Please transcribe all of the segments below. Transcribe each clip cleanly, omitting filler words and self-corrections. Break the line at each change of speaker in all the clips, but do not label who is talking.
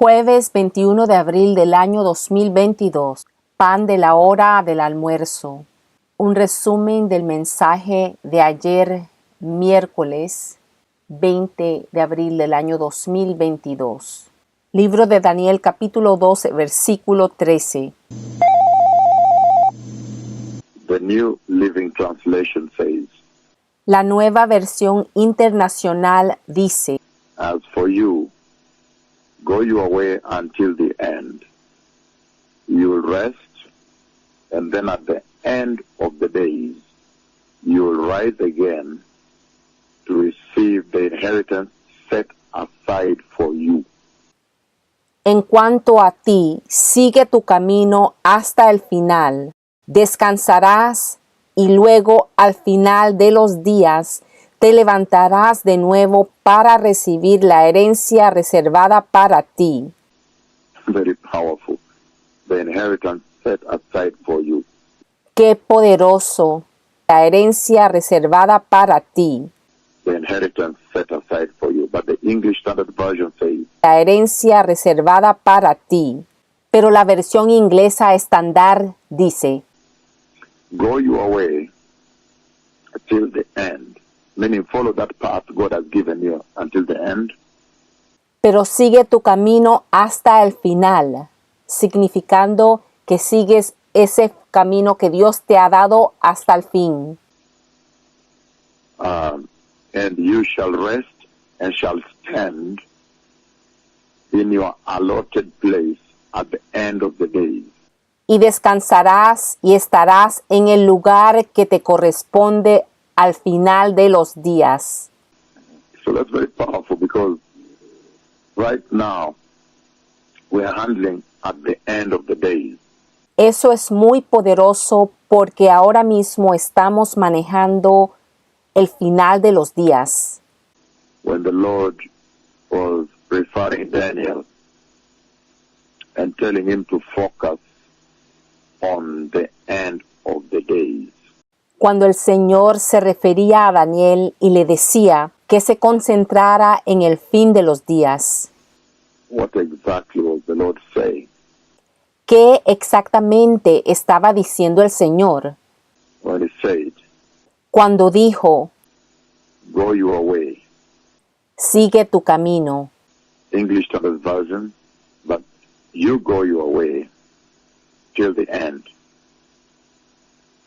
Jueves 21 de abril del año 2022. Pan de la hora del almuerzo. Un resumen del mensaje de ayer, miércoles 20 de abril del año 2022. Libro de Daniel, capítulo 12, versículo 13.
The New Living Translation says,
La nueva versión internacional dice:
As for you, go your way until the end. You will rest, and then at the end of the days, you will rise again to receive the inheritance set aside for you.
En cuanto a ti, sigue tu camino hasta el final. Descansarás y luego al final de los días te levantarás de nuevo para recibir la herencia reservada para ti.
Very powerful. The inheritance set aside for you.
Qué poderoso, la herencia reservada para ti.
The inheritance set aside for you. But the English Standard Version says,
La herencia reservada para ti. Pero la versión inglesa estándar dice:
go your way till the end. Meaning follow that path God has given you until the end.
pero sigue tu camino hasta el final, significando que sigues ese camino que Dios te ha dado hasta el fin.
And you shall rest and shall stand in your allotted place at the end of the days.
Y descansarás y estarás en el lugar que te corresponde al final de los días.
So that's very powerful because right now we are handling at the end of the days.
Eso es muy poderoso porque ahora mismo estamos manejando el final de los días.
When the Lord was referring Daniel and telling him to focus on the end of the days.
Cuando el Señor se refería a Daniel y le decía que se concentrara en el fin de los días.
What exactly was the Lord saying?
¿Qué exactamente estaba diciendo el Señor
When he said,
cuando dijo:
go your way?
sigue tu camino?
English Standard Version, but you go your way till the end.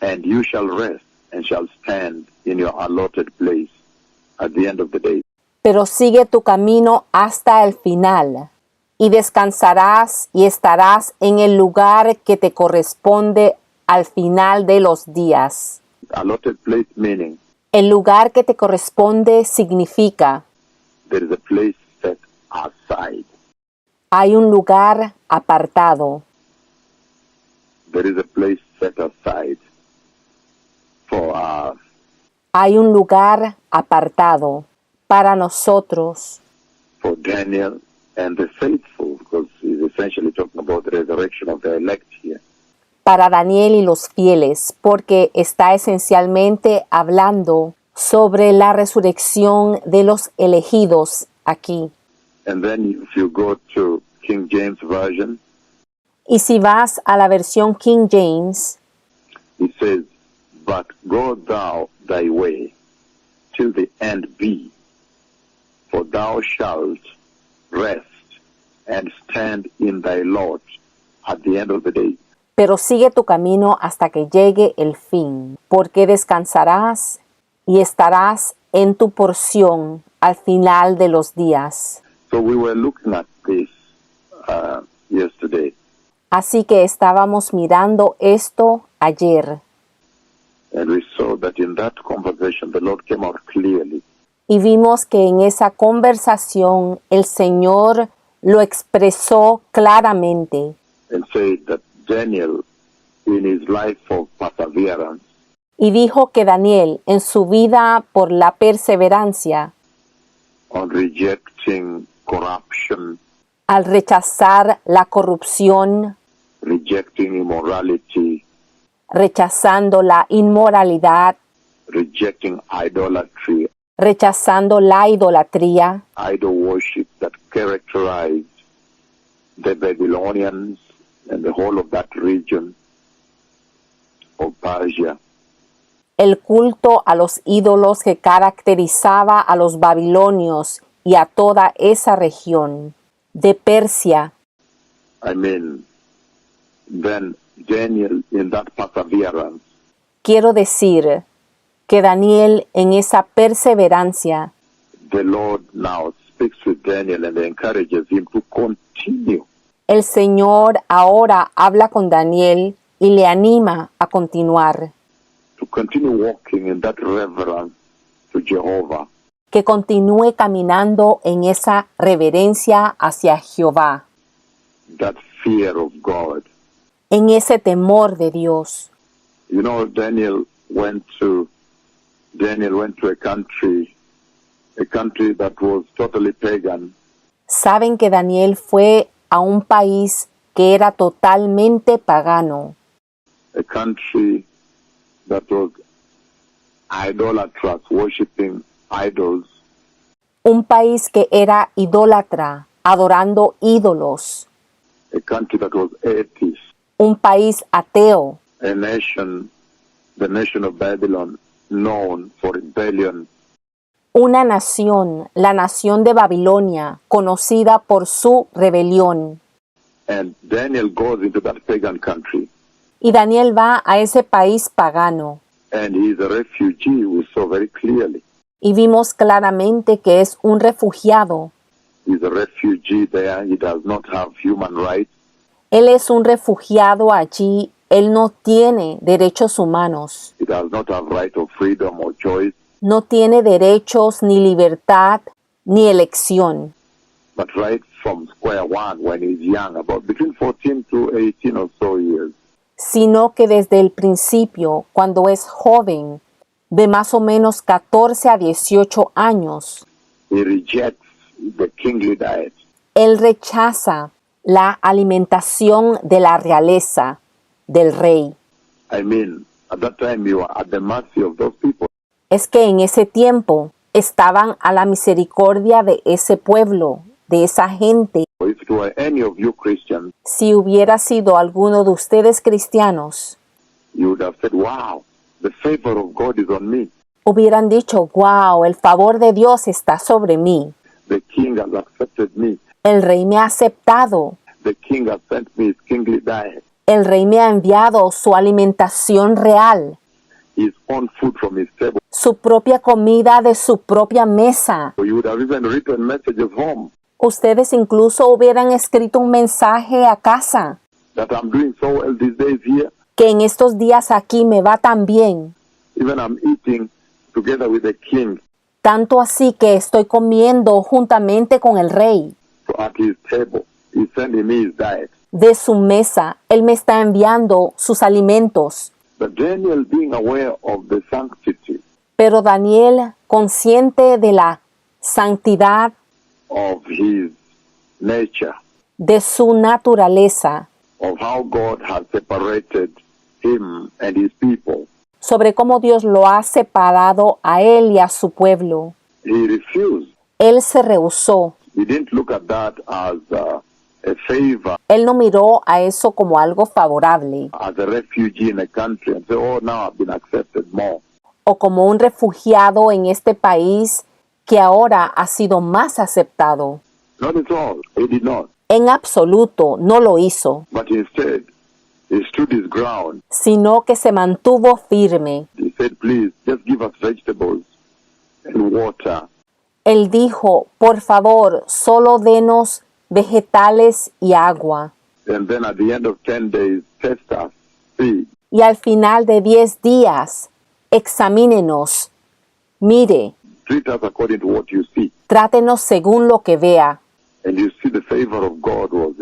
And you shall rest and shall stand in your allotted place at the end of the day.
Pero sigue tu camino hasta el final, y descansarás y estarás en el lugar que te corresponde al final de los días.
Allotted place meaning
El lugar que te corresponde significa:
there is a place set aside.
hay un lugar apartado.
There is a place set aside for us.
Hay un lugar apartado para nosotros,
For Daniel and the faithful, because he's essentially talking about the resurrection of the elect here.
para Daniel y los fieles, porque está esencialmente hablando sobre la resurrección de los elegidos aquí.
And then if you go to King James Version,
Y si vas a la versión King James,
it says, but go thou thy way till the end be, for thou shalt rest and stand in thy lot at the end of the day.
pero sigue tu camino hasta que llegue el fin, porque descansarás y estarás en tu porción al final de los días.
So we were looking at this yesterday,
Así que estábamos mirando esto ayer
and we saw that in that conversation the Lord came out clearly
y vimos que en esa conversación el Señor lo expresó claramente
and said that Daniel, in his life of perseverance,
y dijo que Daniel, en su vida por la perseverancia,
on rejecting corruption,
al rechazar la corrupción,
rejecting immorality,
rechazando la inmoralidad,
rejecting idolatry,
rechazando la idolatría,
idol worship that characterized the Babylonians and the whole of that region of Persia.
El culto a los ídolos que caracterizaba a los babilonios y a toda esa región de Persia.
I mean, then Daniel, in that perseverance,
Quiero decir que Daniel, en esa perseverancia,
the Lord now speaks with Daniel and encourages him to continue.
el Señor ahora habla con Daniel y le anima a continuar,
To continue walking in that reverence to Jehovah.
que continúe caminando en esa reverencia hacia Jehová,
That fear of God.
en ese temor de Dios.
You know, Daniel went to a country that was totally pagan,
Saben que Daniel fue a un país que era totalmente pagano,
a country that was idolatrous, worshiping idols,
un país que era idólatra, adorando ídolos,
a country that was atheist,
un país ateo,
a nation, the nation of Babylon, known for rebellion,
una nación, la nación de Babilonia, conocida por su rebelión.
and Daniel goes into that pagan country,
Y Daniel va a ese país pagano,
and he is a refugee, we saw very clearly.
y vimos claramente que es un refugiado.
He's a refugee there, he does not have human rights,
Él es un refugiado allí, él no tiene derechos humanos,
he does not have right of freedom or choice,
no tiene derechos ni libertad ni elección.
but right from square one when he's young, about between 14 to 18 or so years,
Sino que desde el principio, cuando es joven, de más o menos 14 a 18 años,
he rejects the kingly diet.
él rechaza la alimentación de la realeza, del rey.
I mean, at that time you are at the mercy of those people.
Es que en ese tiempo estaban a la misericordia de ese pueblo, de esa gente.
If it were any of you Christians,
Si hubiera sido alguno de ustedes cristianos,
you would have said, wow, the favor of God is on me.
hubieran dicho, wow, el favor de Dios está sobre mí.
The king has accepted me.
El rey me ha aceptado.
The king has sent me his kingly diet,
El rey me ha enviado su alimentación real,
his own food from his table.
su propia comida de su propia mesa.
So you would have even written messages home
Ustedes incluso hubieran escrito un mensaje a casa,
that I'm doing so well these days here.
que en estos días aquí me va tan bien,
Even I'm eating together with the king.
tanto así que estoy comiendo juntamente con el rey.
So at his table, he's sending me his diet.
De su mesa, él me está enviando sus alimentos.
But Daniel, being aware of the sanctity
Pero Daniel, consciente de la santidad
of his nature,
de su naturaleza,
of how God has separated him and his people,
sobre cómo Dios lo ha separado a él y a su pueblo,
he refused.
él se rehusó.
He didn't look at that as a favor,
Él no miró a eso como algo favorable
as a refugee in a country and say, oh, now I've been accepted more.
o como un refugiado en este país que ahora ha sido más aceptado.
Not at all. He did not.
En absoluto no lo hizo,
But instead, he stood his ground.
sino que se mantuvo firme.
He said, please, just give us vegetables and water.
Él dijo, por favor, solo denos vegetales y agua.
And then at the end of 10 days, test us. See,
Y al final de 10 días, examínenos. Mire,
treat us according to what you see.
trátenos según lo que vea.
And you see the favor of God was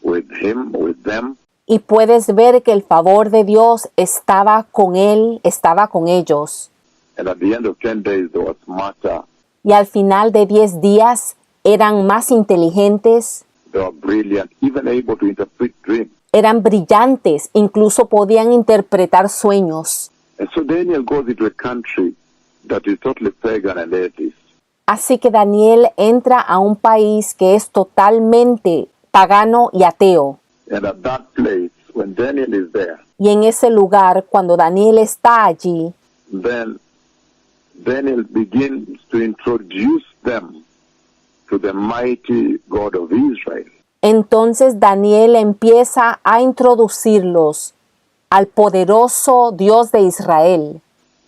with him, with them.
Y puedes ver que el favor de Dios estaba con él, estaba con ellos.
And at the end of 10 days, they were smarter.
Y al final de 10 días eran más inteligentes,
They were brilliant, even able to interpret dreams.
eran brillantes, incluso podían interpretar sueños.
And so Daniel goes into a country that is totally pagan and atheist.
Así que Daniel entra a un país que es totalmente pagano y ateo.
And at that place, when Daniel is there,
Y en ese lugar, cuando Daniel está allí,
then Daniel begins to introduce them to the mighty God of Israel.
entonces Daniel empieza a introducirlos al poderoso Dios de Israel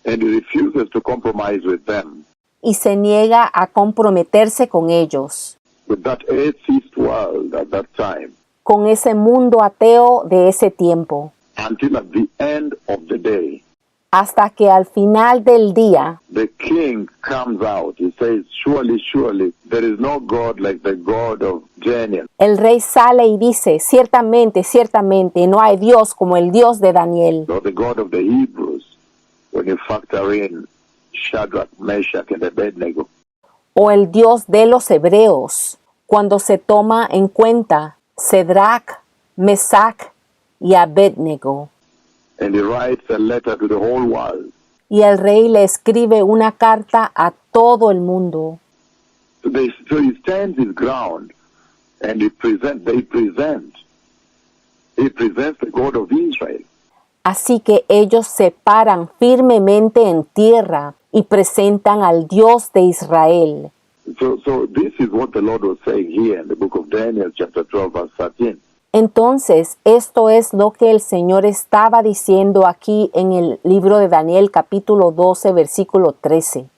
And he refuses to compromise with them,
y se niega a comprometerse con ellos,
with that atheist world at that time,
con ese mundo ateo de ese tiempo,
until at the end of the day,
hasta que al final del día
the king comes out. He says, surely, surely, there is no God like the God of Daniel.
el rey sale y dice, ciertamente, ciertamente, no hay Dios como el Dios de Daniel,
Or the God of the Hebrews, when you factor in Shadrach, Meshach, and Abednego.
o el Dios de los hebreos, cuando se toma en cuenta Cedrac, Mesac y Abednego.
And he writes a letter to the whole world.
Y el rey le escribe una carta a todo el mundo.
So he stands his ground and he presents the God of Israel.
Así que ellos se paran firmemente en tierra y presentan al Dios de Israel.
So this is what the Lord was saying here in the book of Daniel, chapter 12, verse 13.
Entonces, esto es lo que el Señor estaba diciendo aquí en el libro de Daniel, capítulo 12, versículo 13.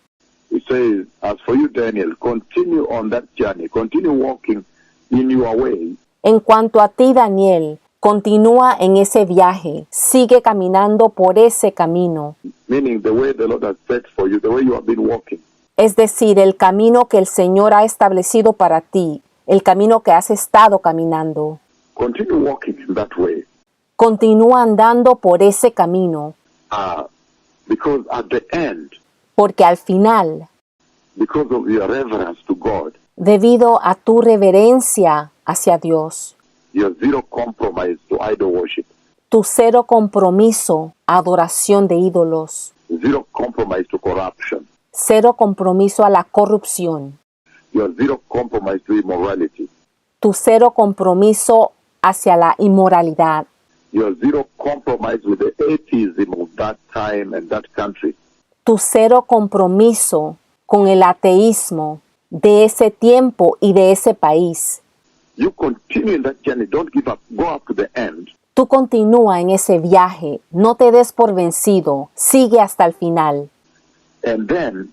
He says, as for you, Daniel, continue on that journey, continue walking in your way,
En cuanto a ti, Daniel, continúa en ese viaje, sigue caminando por ese camino.
meaning the way the Lord has set for you, the way you have been walking.
Es decir, el camino que el Señor ha establecido para ti, el camino que has estado caminando.
Continue walking in that way.
Continúa andando por ese camino,
Because at the end,
porque al final,
because of your reverence to God,
debido a tu reverencia hacia Dios,
your zero compromise to idol worship,
tu cero compromiso a adoración de ídolos,
zero compromise to corruption,
cero compromiso a la corrupción,
your zero compromise to immorality,
tu cero compromiso hacia la inmoralidad,
your zero compromise with the atheism of that time and that country,
tu cero compromiso con el ateísmo de ese tiempo y de ese país.
you continue in that journey. Don't give up. Go up to the end.
Tú continúa en ese viaje, no te des por vencido, sigue hasta el final.
And then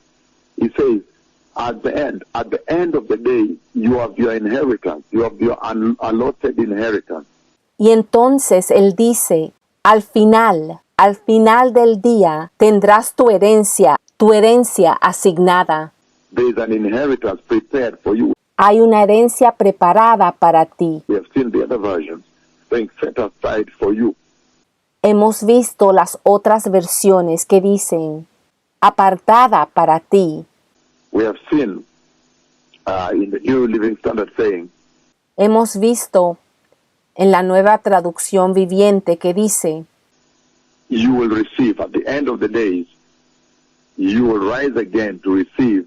he says, at the end of the day, you have your inheritance. You have your allotted inheritance.
Y entonces él dice, al final del día tendrás tu herencia asignada.
There is an inheritance prepared for you.
Hay una herencia preparada para ti.
We have seen the other versions saying set aside for you.
Hemos visto las otras versiones que dicen, apartada para ti.
We have seen in the New Living Standard saying,
Hemos visto en la nueva traducción viviente que dice,
you will receive at the end of the days, you will rise again to receive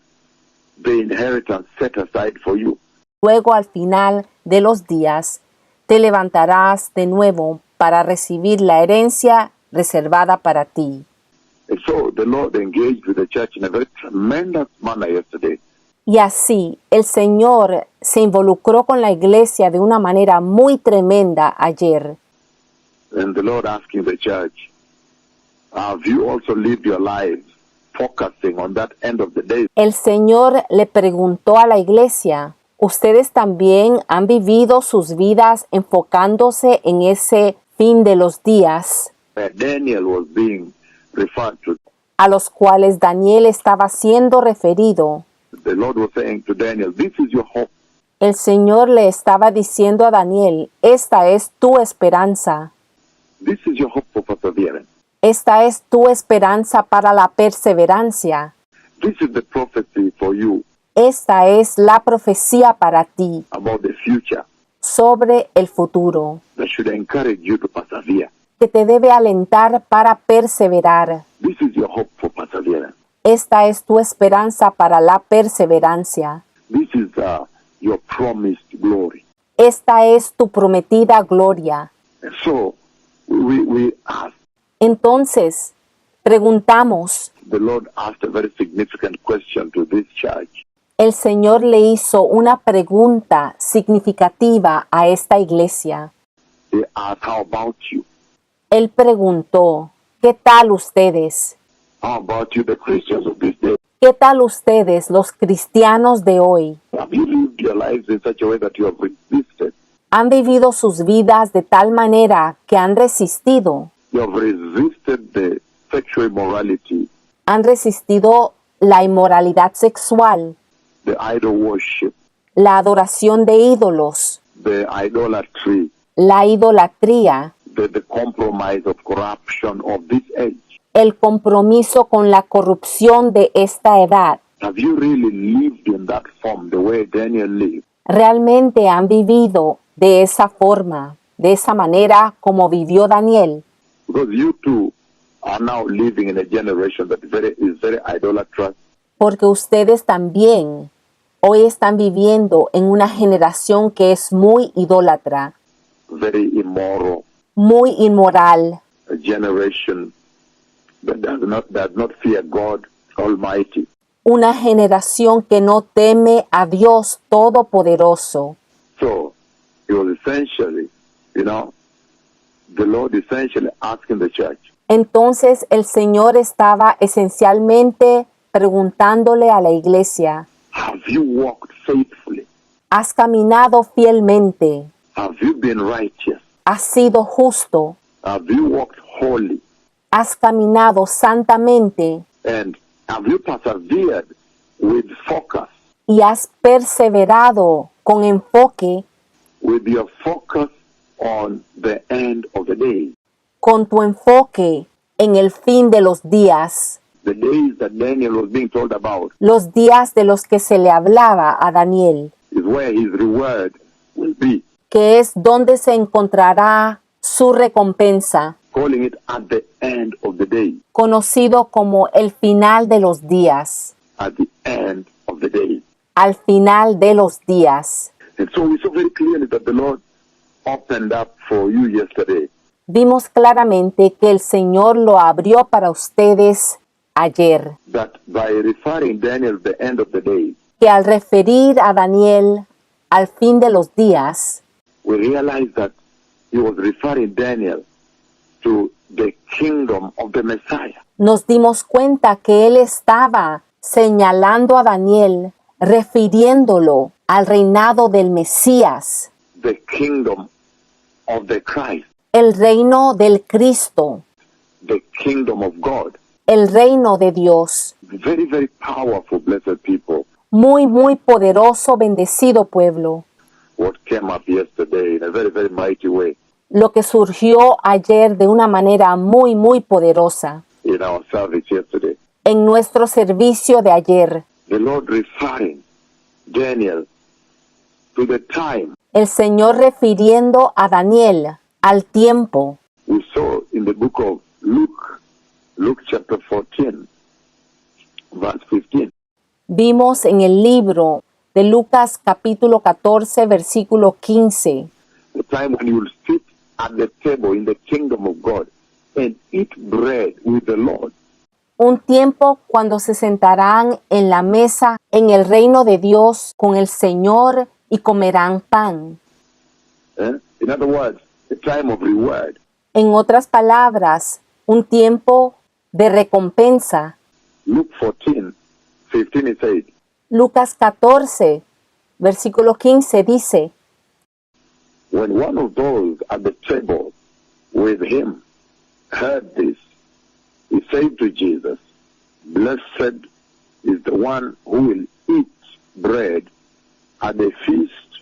the inheritance set aside for you.
luego al final de los días te levantarás de nuevo para recibir la herencia reservada para ti.
And so the Lord engaged with the church in a very tremendous manner yesterday.
Y así el Señor se involucró con la iglesia de una manera muy tremenda ayer.
And the Lord asking the church, have you also lived your lives focusing on that end of the day?
El Señor le preguntó a la iglesia, ¿ustedes también han vivido sus vidas enfocándose en ese fin de los días
Where Daniel was being referred to.
a los cuales Daniel estaba siendo referido?
The Lord was saying to Daniel, this is your hope.
El Señor le estaba diciendo a Daniel, esta es tu esperanza.
This is your hope for perseverance.
Esta es tu esperanza para la perseverancia.
This is the prophecy for you
Esta es la profecía para ti
about the future
sobre el futuro,
that should encourage you to persevere.
que te debe alentar para perseverar.
This is your hope for perseverance.
Esta es tu esperanza para la perseverancia.
This is your promised glory.
esta es tu prometida gloria.
And so we ask,
Entonces, preguntamos,
the Lord asked a very significant question to this church.
el Señor le hizo una pregunta significativa a esta iglesia.
He asked, how about you?
Él preguntó, ¿qué tal ustedes?
How about you, the Christians of this day?
¿Qué tal ustedes, los cristianos de hoy?
Have you lived your lives in such a way that you have resisted?
¿Han vivido sus vidas de tal manera que han resistido?
You have resisted the sexual immorality,
Han resistido la inmoralidad sexual,
the idol worship,
la adoración de ídolos,
the idolatry,
la idolatría,
the compromise of corruption of this age.
el compromiso con la corrupción de esta edad.
Have you really lived in that form the way Daniel lived?
¿Realmente han vivido de esa forma, de esa manera como vivió Daniel?
Because you too are now living in a generation that is very idolatrous,
Porque ustedes también hoy están viviendo en una generación que es muy idólatra,
very immoral,
muy inmoral,
a generation that does not fear God Almighty.
una generación que no teme a Dios Todopoderoso.
So it was essentially, the Lord essentially asking the church,
Entonces el Señor estaba esencialmente preguntándole a la iglesia,
have you walked faithfully?
¿has caminado fielmente?
Have you been righteous?
¿Has sido justo?
Have you walked holy?
¿Has caminado santamente?
And have you persevered with focus,
¿Y has perseverado con enfoque,
with your focus on the end of the day?
con tu enfoque en el fin de los días?
The days that Daniel was being told about
Los días de los que se le hablaba a Daniel,
is where his reward will be,
que es donde se encontrará su recompensa,
calling it at the end of the day,
conocido como el final de los días,
at the end of the day.
al final de los días.
And so we saw very clearly that the Lord opened up for you yesterday.
Vimos claramente que el Señor lo abrió para ustedes ayer,
That by referring Daniel the end of the day,
que al referir a Daniel al fin de los días,
we realized that he was referring Daniel to the kingdom of the Messiah.
nos dimos cuenta que él estaba señalando a Daniel, refiriéndolo al reinado del Mesías,
The kingdom of the Christ,
el reino del Cristo,
the kingdom of God.
el reino de Dios.
Very, very powerful, blessed people.
Muy, muy poderoso, bendecido pueblo.
What came up yesterday in a very, very mighty way
Lo que surgió ayer de una manera muy, muy poderosa
in our service yesterday.
en nuestro servicio de ayer.
The Lord referring Daniel to the time
El Señor refiriendo a Daniel al tiempo.
we saw in the book of Luke chapter 14, verse 15.
Vimos en el libro de Lucas capítulo 14, versículo 15.
The time when you will sit at the table in the kingdom of God and eat bread with the Lord.
Un tiempo cuando se sentarán en la mesa en el reino de Dios con el Señor y comerán pan.
In other words, the time of reward.
En otras palabras, un tiempo de recompensa.
Luke 14, 15 it says,
Lucas 14, versículo 15 dice,
when one of those at the table with him heard this, he said to Jesus, blessed is the one who will eat bread at the feast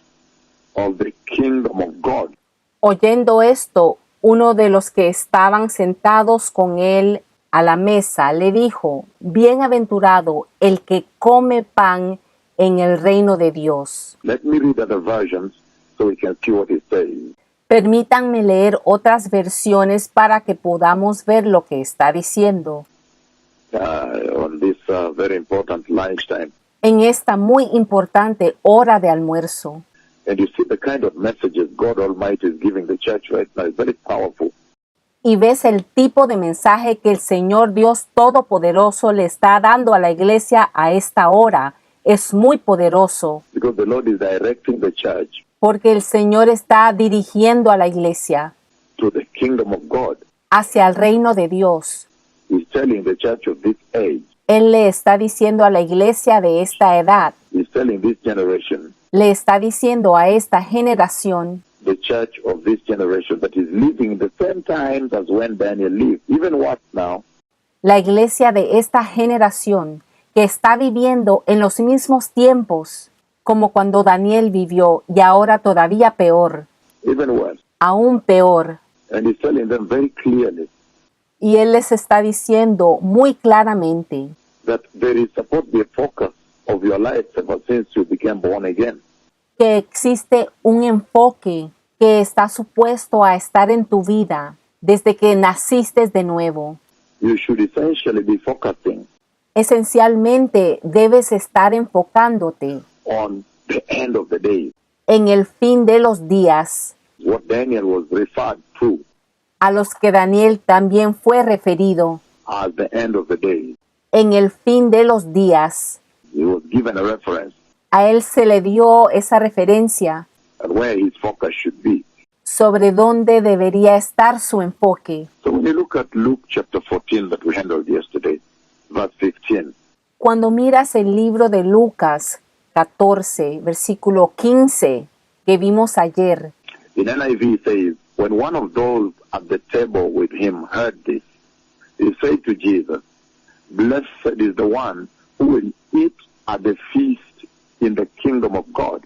of the kingdom of God.
Oyendo esto, uno de los que estaban sentados con él a la mesa le dijo, bienaventurado el que come pan en el reino de Dios.
Let me read other versions so we can see what it says.
Permítanme leer otras versiones para que podamos ver lo que está diciendo.
On this very important lunchtime.
En esta muy importante hora de almuerzo.
And you see the kind of messages God Almighty is giving the church right now is very powerful.
Y ves el tipo de mensaje que el Señor Dios Todopoderoso le está dando a la iglesia a esta hora. Es muy poderoso,
Because the Lord is directing the church
porque el Señor está dirigiendo a la iglesia
to the kingdom of God.
hacia el reino de Dios.
He's telling the church of this age,
Él le está diciendo a la iglesia de esta edad,
he's telling this generation,
le está diciendo a esta generación,
the church of this generation that is living in the same times as when Daniel lived. Even worse now,
la iglesia de esta generación que está viviendo en los mismos tiempos como cuando Daniel vivió y ahora todavía peor,
even worse.
aún peor.
And he's telling them very clearly
Y Él les está diciendo muy claramente
that there is supposed to be a focus of your life ever since you became born again.
que existe un enfoque que está supuesto a estar en tu vida desde que naciste de nuevo.
You should essentially be focusing
Esencialmente debes estar enfocándote
on the end of the days.
en el fin de los días,
What Daniel was referred to
a los que Daniel también fue referido,
as the end of the days.
en el fin de los días.
He was given a reference
A él se le dio esa referencia
and where his focus should be.
sobre dónde debería estar su enfoque.
So when you look at Luke chapter 14 that we handled yesterday, verse 15,
Cuando miras el libro de Lucas 14, versículo 15, que vimos ayer,
in NIV says, when one of those at the table with him heard this, he said to Jesus, blessed is the one who will eat at the feast in the kingdom of God.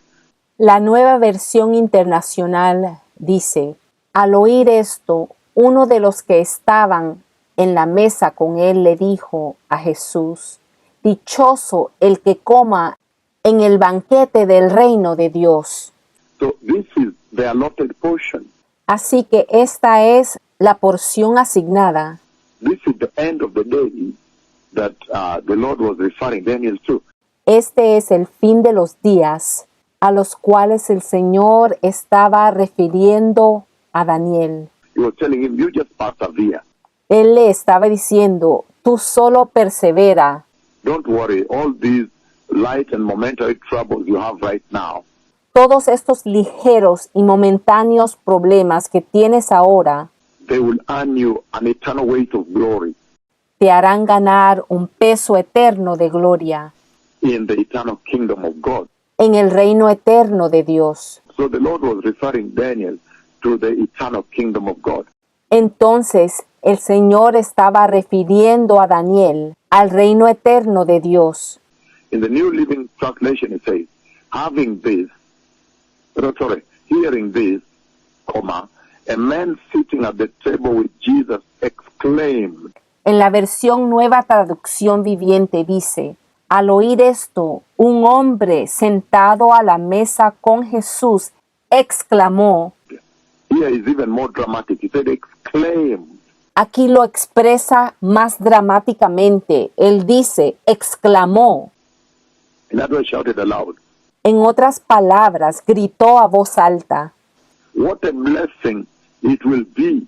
la nueva versión internacional dice, al oír esto, uno de los que estaban en la mesa con él le dijo a Jesús, dichoso el que coma en el banquete del reino de Dios.
So this is the allotted portion.
Así que esta es la porción asignada.
This is the end of the day that the Lord was referring Daniel to.
Este es el fin de los días a los cuales el Señor estaba refiriendo a Daniel.
He was telling him, you just persevere.
Él le estaba diciendo, tú solo persevera.
Don't worry, all these light and momentary troubles you have right now,
Todos estos ligeros y momentáneos problemas que tienes ahora
they will earn you an eternal weight of glory
te harán ganar un peso eterno de gloria
in the eternal kingdom of God.
en el reino eterno de Dios.
So the Lord was referring Daniel to the eternal kingdom of God.
Entonces el Señor estaba refiriendo a Daniel al reino eterno de Dios.
In the New Living Translation it says, hearing this, a man sitting at the table with Jesus exclaimed,
En la versión Nueva Traducción Viviente dice, al oír esto, un hombre sentado a la mesa con Jesús exclamó.
here is even more dramatic, he said exclaimed.
Aquí lo expresa más dramáticamente. Él dice, exclamó.
In other words, shouted aloud.
En otras palabras, gritó a voz alta.
What a blessing it will be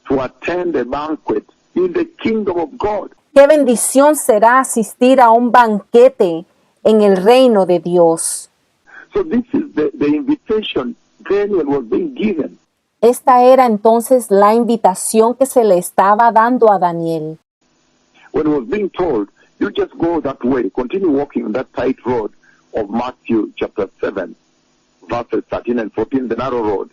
to attend a banquet in the kingdom of God.
Qué bendición será asistir a un banquete en el reino de Dios.
So this is the invitation Daniel was being given.
Esta era entonces la invitación que se le estaba dando a Daniel.
When he was being told, you just go that way, continue walking that tight road of Matthew chapter 7, verses 13 and 14, the narrow road.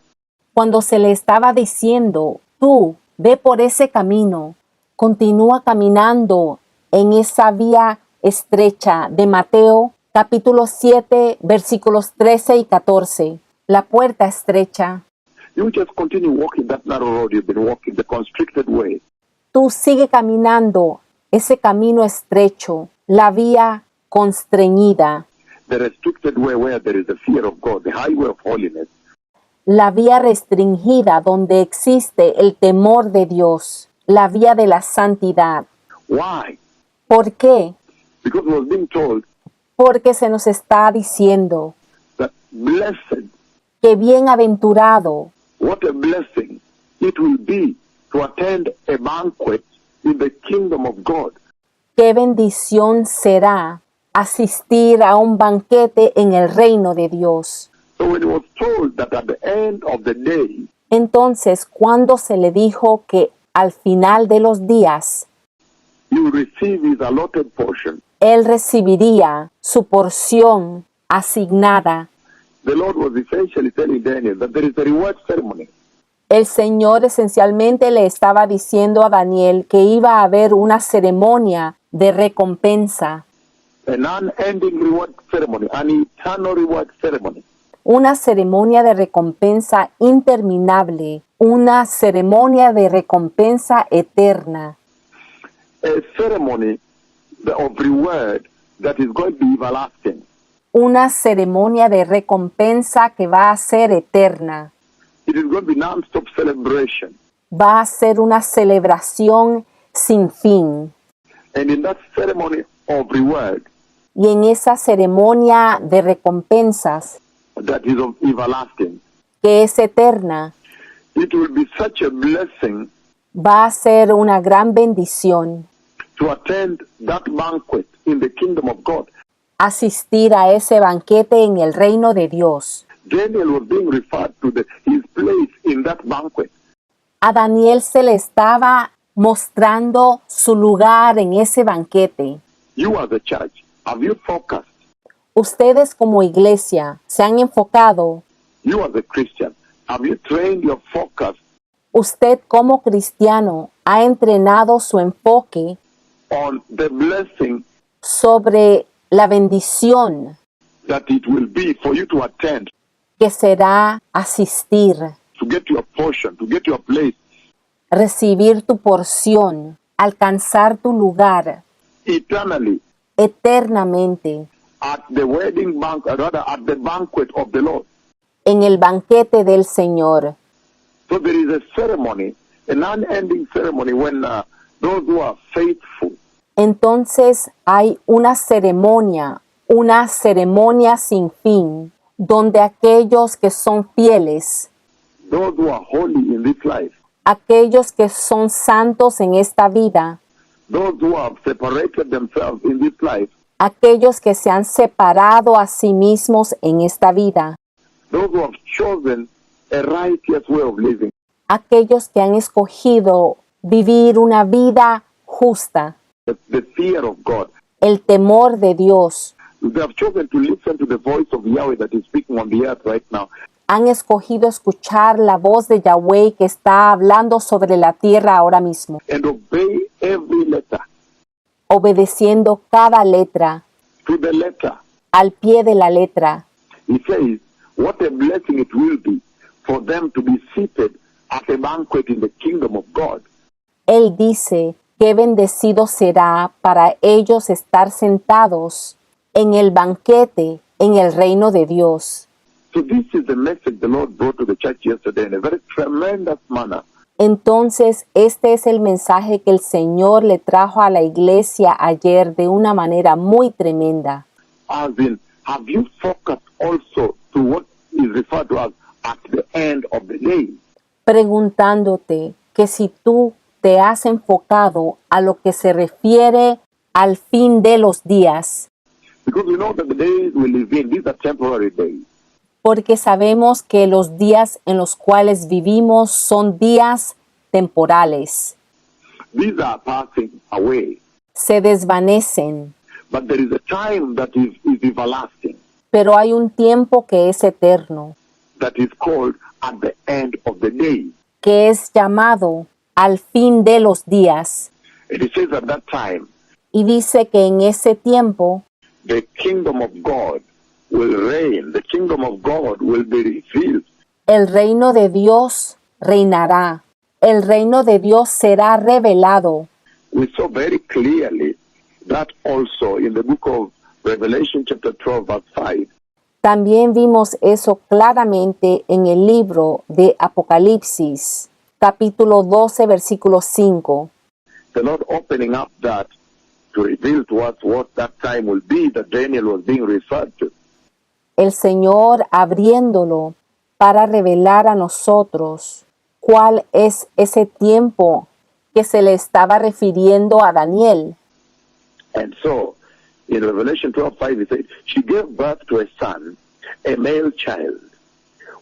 Cuando se le estaba diciendo, tú ve por ese camino, continúa caminando en esa vía estrecha de Mateo capítulo 7 versículos 13 y 14, la puerta estrecha.
You just continue walking that narrow road you've been walking, the constricted way.
Tú sigue caminando ese camino estrecho, la vía constreñida,
The restricted way where there is the fear of God, the highway of holiness.
la vía restringida donde existe el temor de Dios, la vía de la santidad.
Why?
¿Por qué?
Because he was being told
Porque se nos está diciendo
that blessed
Qué bienaventurado,
what a blessing it will be to attend a banquet in the kingdom of God.
qué bendición será asistir a un banquete en el reino de Dios.
So when it was told that at the end of the day,
Entonces, cuando se le dijo que al final de los días,
he will receive his allotted portion,
él recibiría su porción asignada,
the Lord was essentially telling Daniel that there is a reward ceremony.
el Señor esencialmente le estaba diciendo a Daniel que iba a haber una ceremonia de recompensa,
An unending reward ceremony, an eternal reward ceremony.
una ceremonia de recompensa interminable, una ceremonia de recompensa eterna,
A ceremony of reward that is going to be everlasting.
una ceremonia de recompensa que va a ser eterna.
It is going to be non-stop celebration.
Va a ser una celebración sin fin.
And in that ceremony of reward
Y en esa ceremonia de recompensas,
that is of everlasting,
que es eterna,
it will be such a blessing
va a ser una gran bendición
to attend that banquet in the kingdom of God.
asistir a ese banquete en el reino de Dios.
Daniel was being referred to his place in that banquet.
A Daniel se le estaba mostrando su lugar en ese banquete.
You as a church, have you focused?
Ustedes como iglesia se han enfocado.
You as a Christian, have you trained your focus
Usted como cristiano ha entrenado su enfoque
on the blessing
sobre la bendición
that it will be for you to attend,
que será asistir,
to get your portion, to get your place
recibir tu porción, alcanzar tu lugar
eternally
eternamente
at the wedding banquet, rather at the banquet of the Lord.
en el banquete del Señor.
So there is a ceremony, an unending ceremony when those who are faithful,
Entonces hay una ceremonia sin fin, donde aquellos que son fieles,
those who are holy in this life,
aquellos que son santos en esta vida,
those who have separated themselves in this life,
aquellos que se han separado a sí mismos en esta vida,
those who have chosen a righteous way of living,
aquellos que han escogido vivir una vida justa,
the fear of God.
el temor de Dios,
They have chosen to listen to the voice of Yahweh that is speaking on the earth right now.
han escogido escuchar la voz de Yahweh que está hablando sobre la tierra ahora mismo,
And obey every letter,
obedeciendo cada letra,
to the letter.
al pie de la letra.
He says, what a blessing it will be for them to be seated at a banquet in the kingdom of God.
Él dice, qué bendecido será para ellos estar sentados en el banquete en el reino de Dios.
So this is the message the Lord brought to the church yesterday in a very tremendous manner.
Entonces, este es el mensaje que el Señor le trajo a la iglesia ayer de una manera muy tremenda.
As in, have you focused also to what is referred to as at the end of the day?
Preguntándote que si tú te has enfocado a lo que se refiere al fin de los días,
Because we know that the days we live in, these are temporary days.
porque sabemos que los días en los cuales vivimos son días temporales,
These are passing away.
se desvanecen,
But there is a time that is everlasting,
pero hay un tiempo que es eterno,
that is called at the end of the day.
que es llamado al fin de los días,
And it says at that time,
y dice que en ese tiempo
the kingdom of God will reign. The kingdom of God will be revealed.
el reino de Dios reinará, el reino de Dios será revelado.
We saw very clearly that also in the book of Revelation chapter 12 verse 5.
También vimos eso claramente en el libro de Apocalipsis, capítulo 12, versículo 5.
The Lord opening up that to reveal to us what that time will be that Daniel was being referred to.
El Señor abriéndolo para revelar a nosotros cuál es ese tiempo que se le estaba refiriendo a Daniel.
And so, in Revelation 12:5, it says, she gave birth to a son, a male child,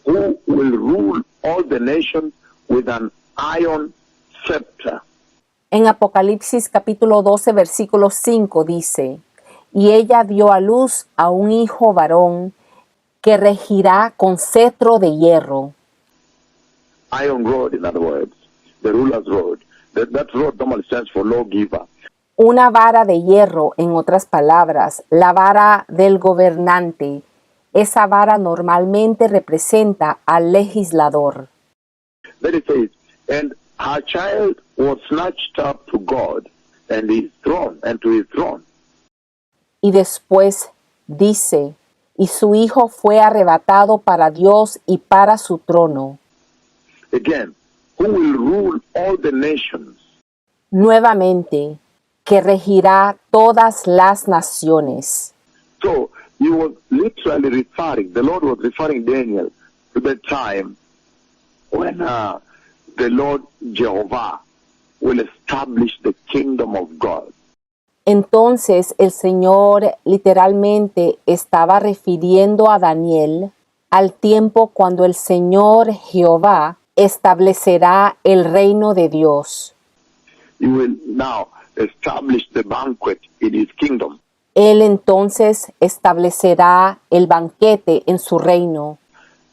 who will rule all the nations with an iron scepter.
En Apocalipsis capítulo 12, versículo 5 dice, y ella dio a luz a un hijo varón que regirá con cetro de hierro.
Iron rod, in other words, the ruler's rod. That rod normally stands for lawgiver.
Una vara de hierro, en otras palabras, la vara del gobernante. Esa vara normalmente representa al legislador.
Then it says, and her child was snatched up to God and his throne, and to his throne.
Y después dice, y su hijo fue arrebatado para Dios y para su trono.
Again, who will rule all the nations.
Nuevamente, que regirá todas las naciones.
So, he was literally referring, the Lord was referring Daniel to the time when the Lord Jehovah will establish the kingdom of God.
Entonces el Señor literalmente estaba refiriendo a Daniel al tiempo cuando el Señor Jehová establecerá el reino de Dios.
He will now establish the banquet in his kingdom.
Él entonces establecerá el banquete en su reino.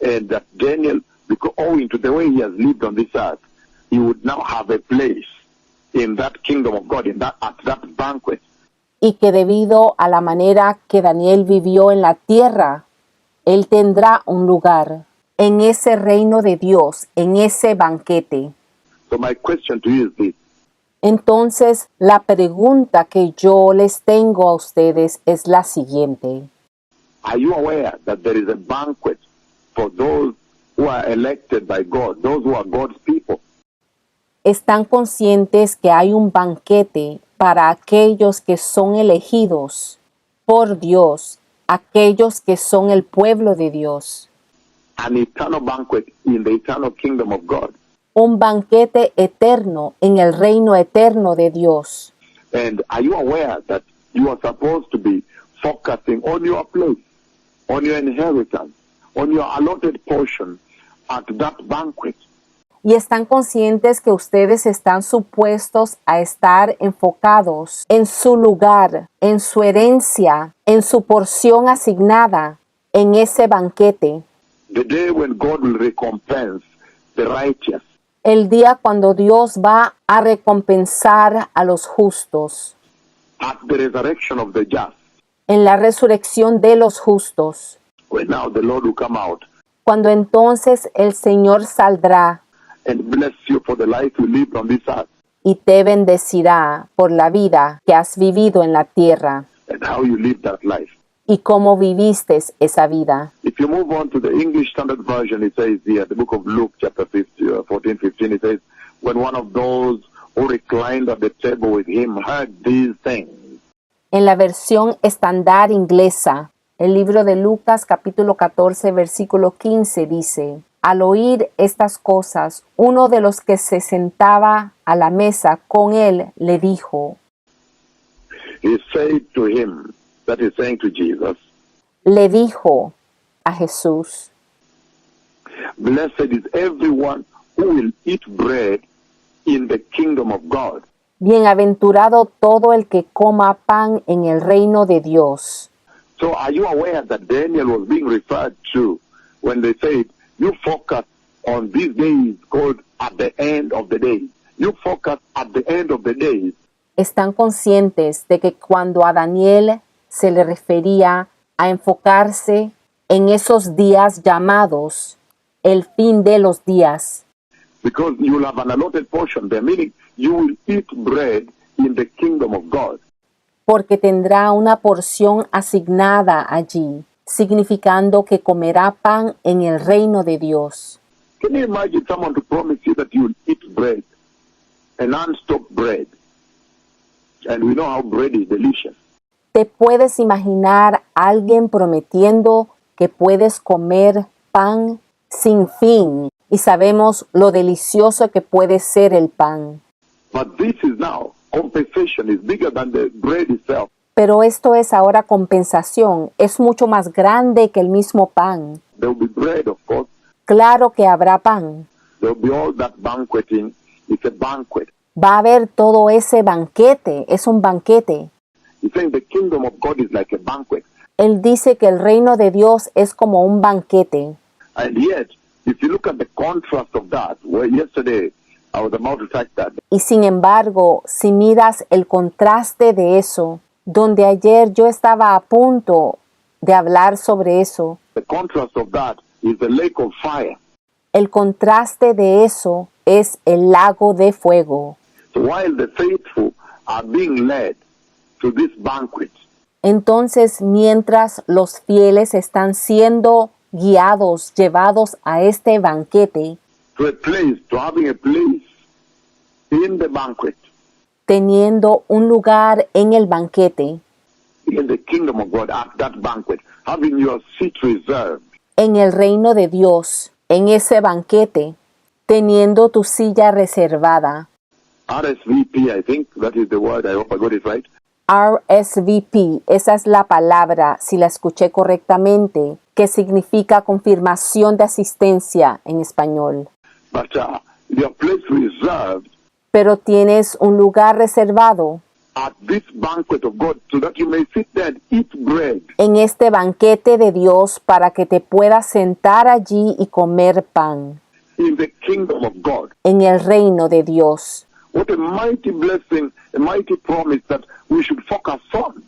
And that Daniel, because owing to the way he has lived on this earth, he would now have a place in that kingdom of God, at that banquet.
Y que debido a la manera que Daniel vivió en la tierra, él tendrá un lugar en ese reino de Dios, en ese banquete.
So my question to you is this.
Entonces, la pregunta que yo les tengo a ustedes es la siguiente.
Are you aware that there is a banquet for those who are elected by God, those who are God's people?
¿Están conscientes que hay un banquete para aquellos que son elegidos por Dios, aquellos que son el pueblo de Dios?
An eternal banquet in the eternal kingdom of God.
Un banquete eterno en el reino eterno de Dios.
And are you aware that you are supposed to be focusing on your place, on your inheritance, on your allotted portion at that banquet?
Y están conscientes que ustedes están supuestos a estar enfocados en su lugar, en su herencia, en su porción asignada, en ese banquete.
The day when God will recompense the righteous.
El día cuando Dios va a recompensar a los justos.
At the resurrection of the just.
En la resurrección de los justos.
When now the Lord will come out.
Cuando entonces el Señor saldrá.
And bless you for the life you lived on this earth.
Y te bendecirá por la vida que has vivido en la tierra.
And how you lived that life.
Y cómo viviste esa vida.
If you move on to the English Standard Version, it says here, the book of Luke, chapter 14:15, it says, when one of those who reclined at the table with him heard these things.
En la versión estándar inglesa, el libro de Lucas capítulo 14, versículo 15 dice, al oír estas cosas, uno de los que se sentaba a la mesa con él le dijo,
He said to him, that is saying to Jesus,
le dijo a Jesús,
blessed is everyone who will eat bread in the kingdom of God.
bienaventurado todo el que coma pan en el reino de Dios.
So are you aware that Daniel was being referred to when they said, you focus on these days called at the end of the days. You focus at the end of the days.
¿Están conscientes de que cuando a Daniel se le refería a enfocarse en esos días llamados el fin de los días?
Because you will have an allotted portion there, meaning you will eat bread in the kingdom of God.
Porque tendrá una porción asignada allí, significando que comerá pan en el reino de Dios.
Can you imagine someone to promise you that you will eat bread, a non-stop bread? And we know how bread is delicious.
¿Te puedes imaginar a alguien prometiendo que puedes comer pan sin fin, y sabemos lo delicioso que puede ser el pan.
But this is now compensation, is bigger than the bread itself.
Pero esto es ahora compensación, es mucho más grande que el mismo pan.
There will be bread, of course.
Claro que habrá pan.
There will be all that banqueting. It's a banquet.
Va a haber todo ese banquete, es un banquete.
He's saying the kingdom of God is like a banquet.
Él dice que el reino de Dios es como un banquete.
And yet, if you look at the contrast of that, where yesterday I was about to touch that,
Y sin embargo, si miras el contraste de eso, donde ayer yo estaba a punto de hablar sobre eso,
the contrast of that is the lake of fire.
el contraste de eso es el lago de fuego.
So while the faithful are being led to this banquet,
Entonces, mientras los fieles están siendo guiados, llevados a este banquete,
to a place, to having a place in the banquet,
teniendo un lugar en el banquete,
in the kingdom of God, at that banquet, having your seat reserved,
en el reino de Dios, en ese banquete, teniendo tu silla reservada.
RSVP, I think that is the word, I hope I got it right.
RSVP, esa es la palabra, si la escuché correctamente, que significa confirmación de asistencia en español.
But your place reserved
Pero tienes un lugar reservado
at this banquet of God so that you may sit there and eat bread.
en este banquete de Dios para que te puedas sentar allí y comer pan,
In the kingdom of God.
en el reino de Dios.
What a mighty blessing, a mighty promise that we should focus on.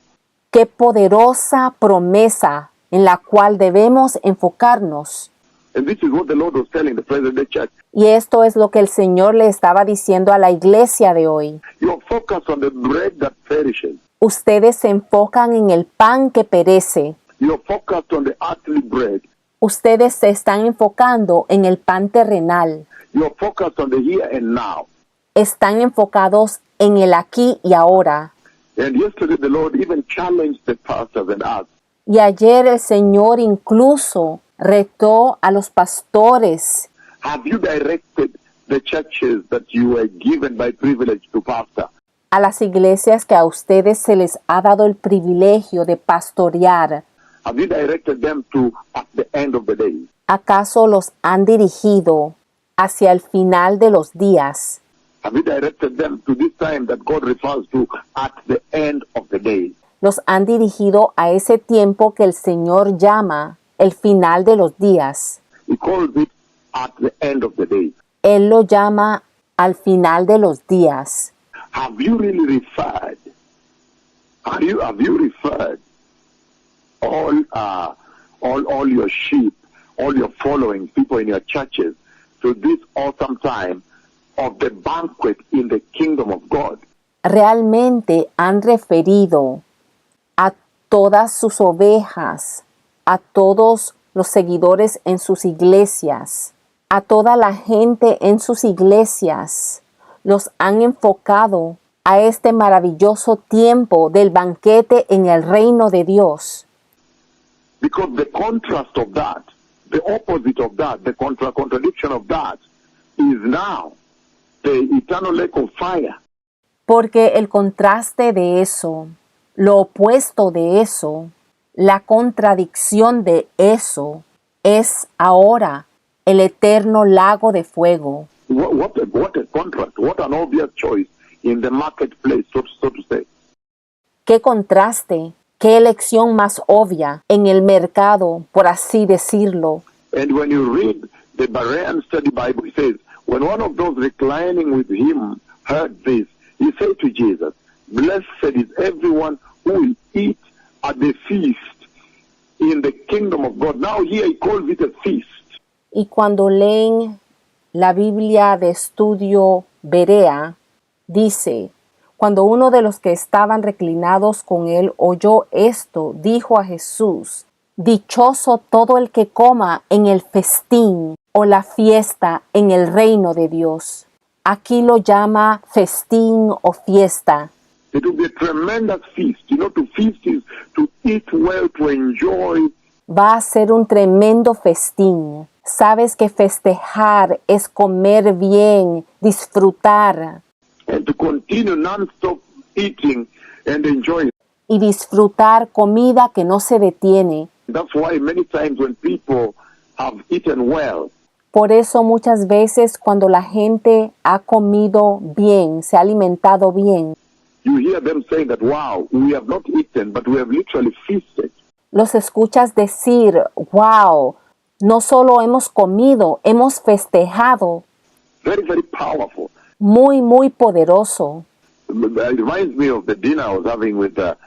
Qué poderosa promesa en la cual debemos enfocarnos.
And this is what the Lord was telling the present day church.
Y esto es lo que el Señor le estaba diciendo a la iglesia de hoy.
You're focused on the bread that perishes.
Ustedes se enfocan en el pan que perece.
You're focused on the earthly bread.
Ustedes se están enfocando en el pan terrenal.
You're focused on the here and now.
Están enfocados en el aquí y ahora.
And yesterday the Lord even challenged the pastors and us.
Y ayer el Señor incluso retó a los pastores.
Have you directed the churches that you were given by privilege to pastor?
A las iglesias que a ustedes se les ha dado el privilegio de pastorear,
Have you directed them to at the end of the day?
¿acaso los han dirigido hacia el final de los días?
Have you directed them to this time that God refers to at the end of the day?
Los han dirigido a ese tiempo que el Señor llama el final de los días.
He calls it at the end of the day.
Él lo llama al final de los días.
Have you really referred? Have you referred all your sheep, all your following people in your churches to this awesome time of the banquet in the kingdom of God?
Realmente han referido a todas sus ovejas, a todos los seguidores en sus iglesias, a toda la gente en sus iglesias. Los han enfocado a este maravilloso tiempo del banquete en el reino de Dios.
Because the contrast of that, the opposite of that, the contradiction of that is now the eternal lake of fire.
Porque el contraste de eso, lo opuesto de eso, la contradicción de eso, es ahora el eterno lago de fuego.
What a contrast, what an obvious choice in the marketplace, so to say.
¡Qué contraste! ¡Qué elección más obvia en el mercado, por así decirlo!
And when you read the Berean Study Bible, it says, when one of those reclining with him heard this, he said to Jesus, "Blessed is everyone who will eat at the feast in the kingdom of God." Now here he calls it a feast.
Y cuando leen la Biblia de estudio Berea, dice, cuando uno de los que estaban reclinados con él oyó esto, dijo a Jesús, dichoso todo el que coma en el festín o la fiesta en el reino de Dios. Aquí lo llama festín o fiesta.
It will be a tremendous feast. You know, to feast is to eat well, to enjoy.
Va a ser un tremendo festín. Sabes que festejar es comer bien, disfrutar
and to continue non-stop eating and enjoying.
y disfrutar comida que no se detiene.
That's why many times when people have eaten well,
Por eso muchas veces cuando la gente ha comido bien, se ha alimentado bien,
you hear them saying that, wow, we have not eaten, but we have literally feasted.
los escuchas decir, wow, no solo hemos comido, hemos festejado.
Very, very powerful.
Muy, muy poderoso.
It reminds me of the dinner I was having with the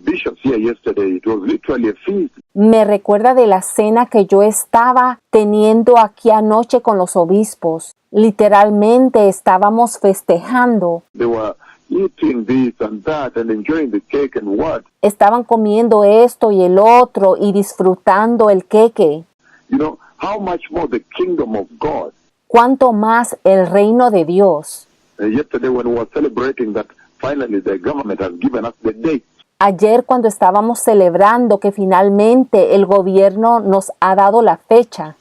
bishops here yesterday. It was literally a feast.
Me recuerda de la cena que yo estaba teniendo aquí anoche con los obispos. Literalmente estábamos festejando.
They were eating this and that and enjoying the cake and what.
Estaban comiendo esto y el otro y disfrutando el queque.
You know, how much more the kingdom of God.
Cuánto más el reino de Dios.
Yesterday when we were celebrating that finally the government has given us the date.
Ayer cuando estábamos celebrando que finalmente el gobierno nos ha dado la fecha.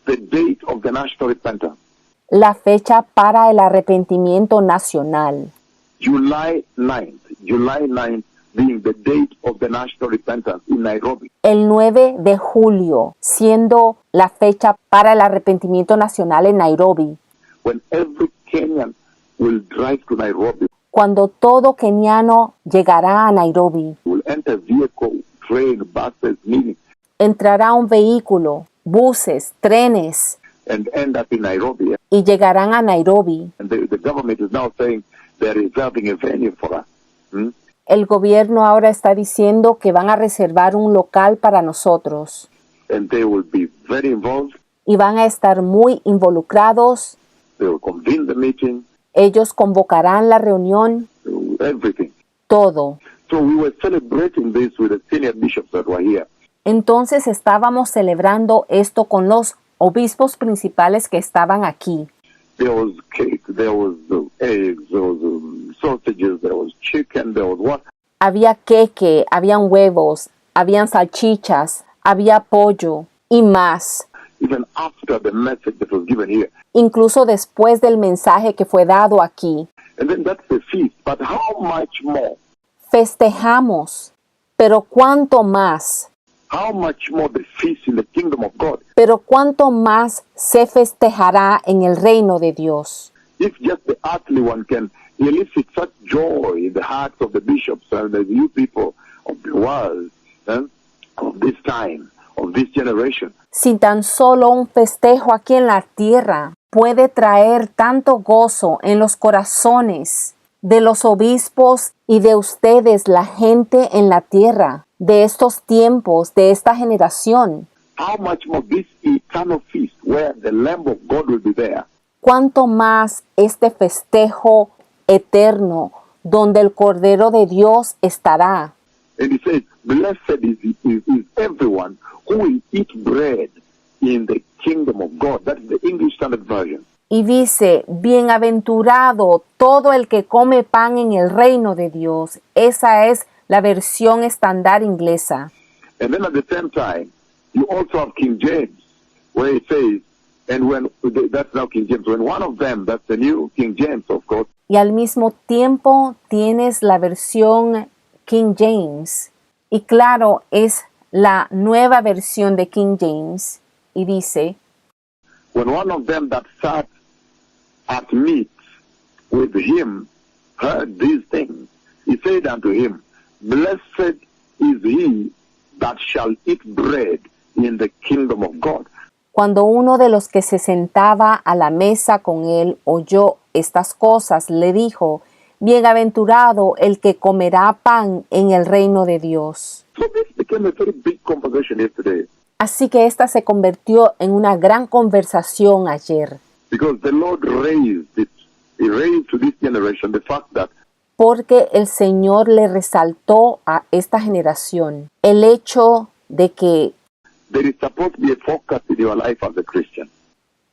The date of the national repentance.
La fecha para el arrepentimiento nacional.
July 9th being the date of the national repentance in Nairobi.
El 9 de julio, siendo la fecha para el arrepentimiento nacional en Nairobi.
When every Kenyan will drive to Nairobi,
Cuando todo keniano llegará a Nairobi,
will enter vehicle, train, buses, meaning,
entrará un vehículo, buses, trenes
and end up in Nairobi.
y llegarán a Nairobi.
And the government is now saying they're reserving a venue for us.
El gobierno ahora está diciendo que van a reservar un local para nosotros
And they will be very involved.
y van a estar muy involucrados.
They will convene the meeting,
Ellos convocarán la reunión,
everything.
todo.
So we were celebrating this with the senior bishops that were here.
Entonces estábamos celebrando esto con los obispos principales que estaban aquí.
There was cake, there was eggs, there was sausages, there was chicken, there was what?
Había queque, habían huevos, habían salchichas, había pollo y más.
Even after the message that was given here.
Incluso después del mensaje que fue dado aquí.
And then that's the feast. But how much more?
Festejamos, pero ¿cuánto más?
How much more the feast in the kingdom of God?
Pero ¿cuánto más se festejará en el reino de Dios?
If just the earthly one can elicit such joy in the hearts of the bishops and the new people of the world, of this time, of this generation.
Si tan solo un festejo aquí en la tierra puede traer tanto gozo en los corazones de los obispos y de ustedes, la gente en la tierra, de estos tiempos, de esta generación,
How much more this eternal feast where the Lamb of God will be there.
cuánto más este festejo eterno donde el Cordero de Dios estará.
And he says, blessed is everyone who will eat bread in the kingdom of God. That's the English Standard Version.
Y dice, bienaventurado todo el que come pan en el reino de Dios. Esa es la versión estándar inglesa.
And then at the same time, you also have King James, where it says, and when, that's now King James, when one of them, that's the new King James, of course,
Y al mismo tiempo tienes la versión King James. Y claro, es la nueva versión de King James. Y dice,
when one of them that sat at meat with him heard these things, he said unto him, blessed is he that shall eat bread in the kingdom of God.
cuando uno de los que se sentaba a la mesa con él oyó estas cosas, le dijo, bienaventurado el que comerá pan en el reino de Dios.
So this became a very big conversation yesterday,
Así que esta se convirtió en una gran conversación ayer,
because the Lord raised it. He raised to this generation the fact that
porque el Señor le resaltó a esta generación el hecho de que
there is supposed to be a focus in your life as a Christian.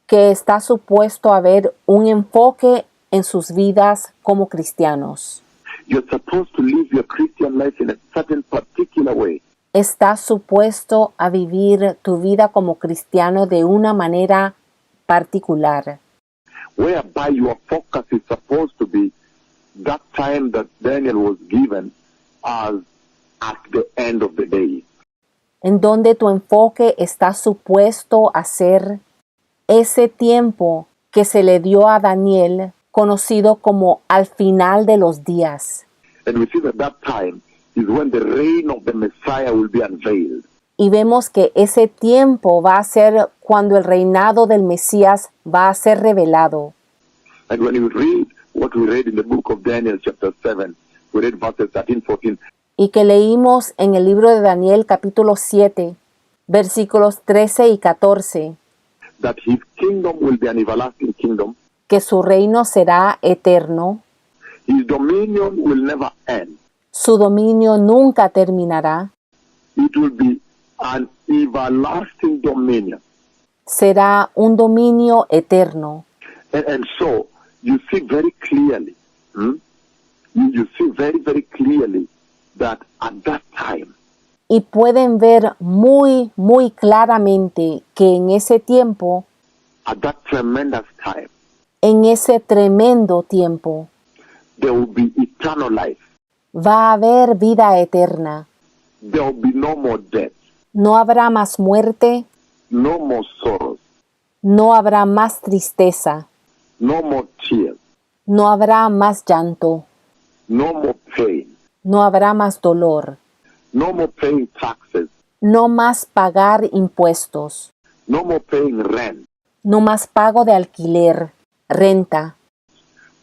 está supuesto haber un enfoque en sus vidas como cristianos.
You're supposed to live your Christian life in a certain particular way.
Estás supuesto a vivir tu vida como cristiano de una manera particular,
whereby your focus is supposed to be that time that Daniel was given as at the end of the day.
en donde tu enfoque está supuesto a ser ese tiempo que se le dio a Daniel, conocido como al final de los días.
And we see that that time is when the reign of the Messiah will be unveiled.
Y vemos que ese tiempo va a ser cuando el reinado del Mesías va a ser revelado.
And when you read what we read in the book of Daniel chapter 7, we read verses 13, 14,
Y que leímos en el libro de Daniel capítulo 7, versículos 13 y 14,
that his kingdom will be an everlasting kingdom.
que su reino será eterno,
His dominion will never end.
su dominio nunca terminará,
It will be an everlasting dominion.
será un dominio eterno.
And so you see very clearly, you see very, very clearly that at that time,
Y pueden ver muy, muy claramente que en ese tiempo,
at that tremendous time,
en ese tremendo tiempo,
there will be eternal life.
va a haber vida eterna.
There will be no more death,
No habrá más muerte,
no more sorrows,
no habrá más tristeza,
no more tears,
no habrá más llanto,
no more pain,
no habrá más dolor,
no more paying taxes,
no más pagar impuestos,
no more paying rent,
no más pago de alquiler, renta,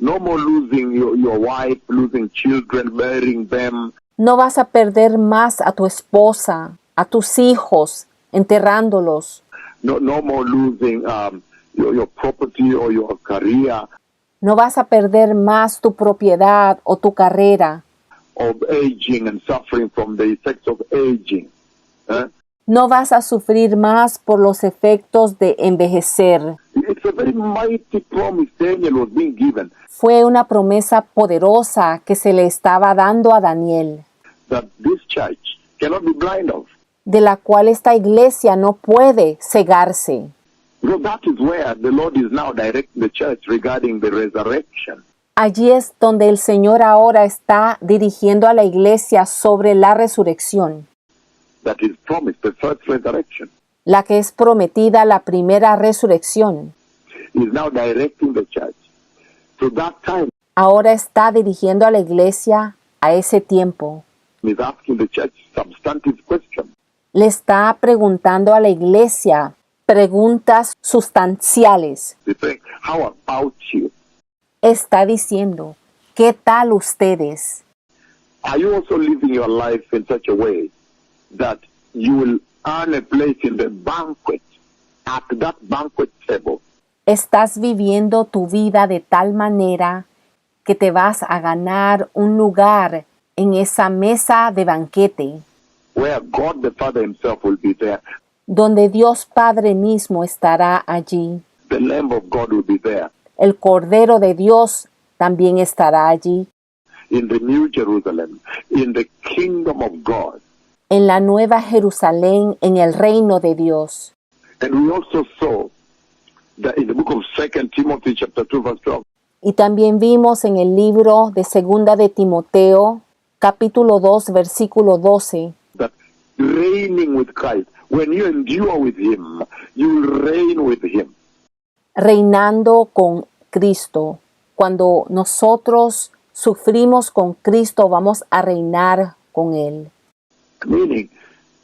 no more losing your wife, losing children, burying them,
no vas a perder más a tu esposa, a tus hijos, enterrándolos,
no more losing your property or your career,
no vas a perder más tu propiedad o tu carrera,
of aging and suffering from the effects of aging.
no vas a sufrir más por los efectos de envejecer.
It's a very mighty promise Daniel was being given,
Fue una promesa poderosa que se le estaba dando a Daniel,
that this church cannot be blind of.
de la cual esta iglesia no puede cegarse.
So that is where the Lord is now directing the church regarding the resurrection.
Allí es donde el Señor ahora está dirigiendo a la iglesia sobre la resurrección,
That is promised, the first resurrection.
la que es prometida la primera resurrección.
He is now directing the church. So that time
Ahora está dirigiendo a la iglesia a ese tiempo.
is asking the church substantive questions.
Le está preguntando a la iglesia preguntas sustanciales.
He's saying, how about you?
Está diciendo, ¿qué tal ustedes?
Are you also living your life in such a way that you will earn a place in the banquet, at that banquet table?
¿Estás viviendo tu vida de tal manera que te vas a ganar un lugar en esa mesa de banquete,
Where God the Father himself will be there.
donde Dios Padre mismo estará allí?
The Lamb of God will be there.
El Cordero de Dios también estará allí.
In the New Jerusalem, in the kingdom of God.
En la Nueva Jerusalén, en el reino de Dios.
And we also saw that in the book of 2 Timothy chapter 2 verse 12,
Y también vimos en el libro de Segunda de Timoteo, capítulo 2, versículo 12,
that reigning with Christ, when you endure with him, you will reign with him.
reinando con Cristo. Cuando nosotros sufrimos con Cristo, vamos a reinar con Él.
Meaning,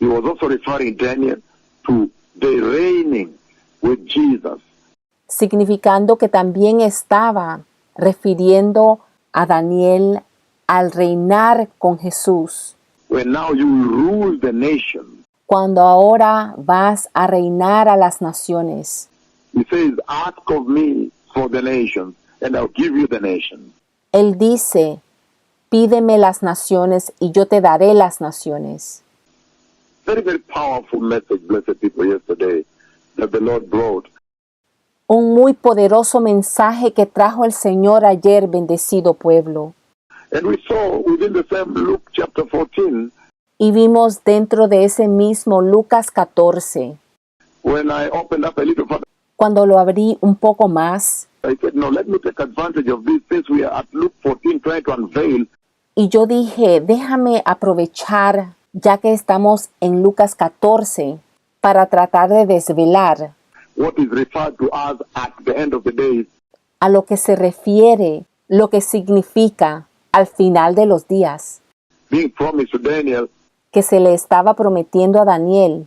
he was also referring Daniel to the reigning with Jesus.
Significando que también estaba refiriendo a Daniel al reinar con Jesús.
When now you will rule the nation.
Cuando ahora vas a reinar a las naciones.
He says, ask of me for the nations, and I'll give you the nations.
Él dice, pídeme las naciones y yo te daré las naciones.
Very, very powerful message, blessed people, yesterday that the Lord brought.
Un muy poderoso mensaje que trajo el Señor ayer, bendecido pueblo.
And we saw within the same Luke chapter 14,
Y vimos dentro de ese mismo Lucas 14,
when I opened up a little further,
cuando lo abrí un poco más,
I said, no, let me take advantage of this since we are at Luke 14 trying to unveil
y yo dije, déjame aprovechar, ya que estamos en Lucas 14, para tratar de desvelar
what is referred to as at the end of the days,
a lo que se refiere, lo que significa al final de los días,
being promised to Daniel
que se le estaba prometiendo a Daniel,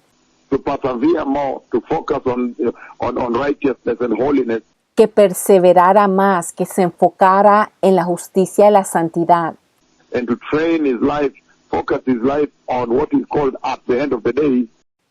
to persevere more, to focus on righteousness and holiness,
que perseverara más, que se enfocara en la justicia y la santidad,
and to train his life, focus his life on what is called at the end of the days,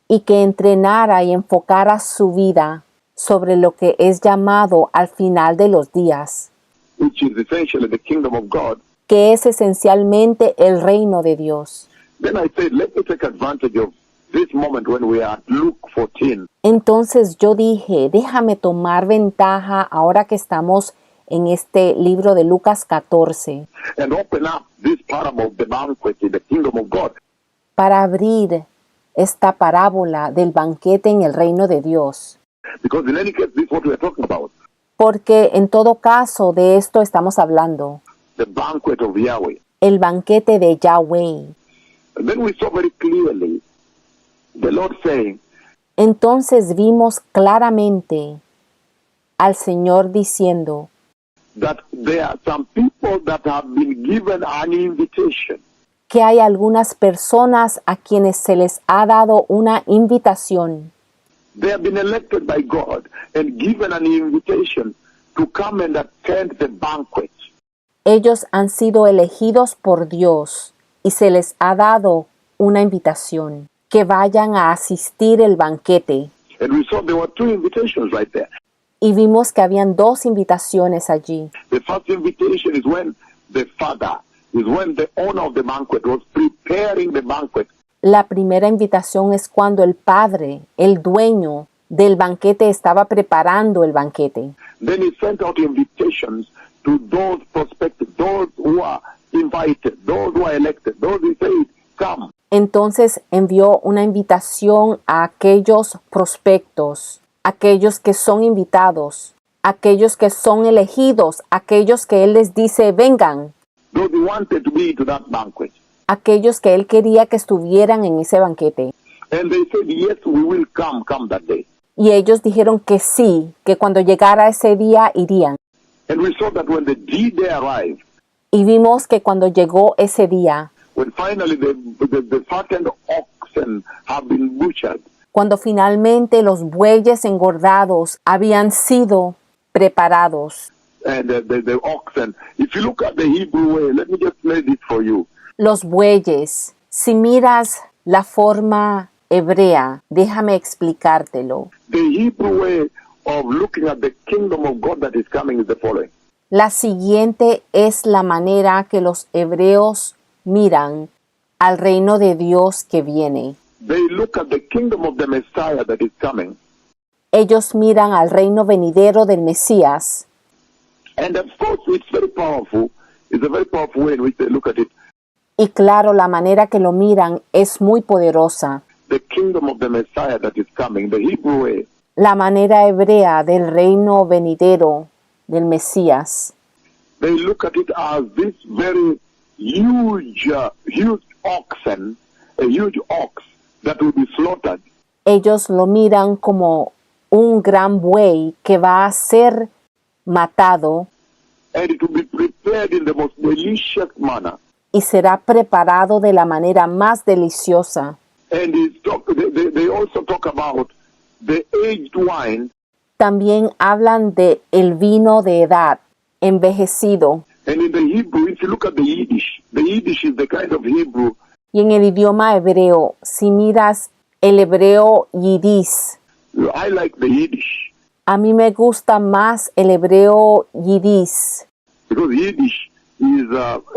y que entrenara y enfocara su vida sobre lo que es llamado al final de los días,
which is essentially the kingdom of God.
que es esencialmente el reino de Dios.
Then I said, let me take advantage of this moment when we are at Luke 14.
Entonces yo dije, déjame tomar ventaja ahora que estamos en este libro de Lucas 14,
And open up this parable of the banquet in the kingdom of God.
para abrir esta parábola del banquete en el reino de Dios.
Because in any case, this is what we are talking about.
Porque en todo caso de esto estamos hablando,
The banquet of Yahweh.
el banquete de Yahweh.
And then we saw very clearly the Lord saying
Entonces vimos claramente al Señor diciendo
that there are some people that have been given an invitation.
que hay algunas personas a quienes se les ha dado una invitación.
They have been elected by God and given an invitation to come and attend the banquet.
Ellos han sido elegidos por Dios y se les ha dado una invitación, que vayan a asistir el banquete.
And we saw there were two invitations right there.
Y vimos que habían dos invitaciones allí.
The first invitation is when the father, is when the owner of the banquet was preparing the banquet.
La primera invitación es cuando el padre, el dueño del banquete, estaba preparando el banquete.
Then he sent out invitations to those prospective, those who are invited, those who are elected, those who say, come.
Entonces envió una invitación a aquellos prospectos, aquellos que son invitados, aquellos que son elegidos, aquellos que él les dice vengan,
Those who wanted to be to that banquet.
aquellos que él quería que estuvieran en ese banquete.
And they said, yes, we will come that day.
Y ellos dijeron que sí, que cuando llegara ese día irían.
And we saw that when the D-Day arrived,
Y vimos que cuando llegó ese día,
when finally the fattened oxen have been butchered,
cuando finalmente los bueyes engordados habían sido preparados,
and the oxen, if you look at the Hebrew way, let me just play this for you.
los bueyes, si miras la forma hebrea, déjame explicártelo.
The Hebrew way of looking at the kingdom of God that is coming is the following.
La siguiente es la manera que los hebreos miran al reino de Dios que viene.
They look at the kingdom of the Messiah that is coming.
Ellos miran al reino venidero del Mesías.
And of course, it's very powerful. It's a very powerful way in which they look at it.
Y claro, la manera que lo miran es muy poderosa.
The kingdom of the Messiah that is coming, the Hebrew way.
La manera hebrea del reino venidero del Mesías.
They look at it as this very huge oxen, a huge ox that will be slaughtered.
Ellos lo miran como un gran buey que va a ser matado
And it will be prepared in the most delicious manner.
y será preparado de la manera más deliciosa.
And they also talk about the aged wine.
También hablan de el vino de edad, envejecido.
And in the Hebrew, if you look at the Yiddish is the kind of Hebrew
Y en el idioma hebreo, si miras el hebreo yidis,
I like the Yiddish
a mí me gusta más el hebreo yidis,
because Yiddish is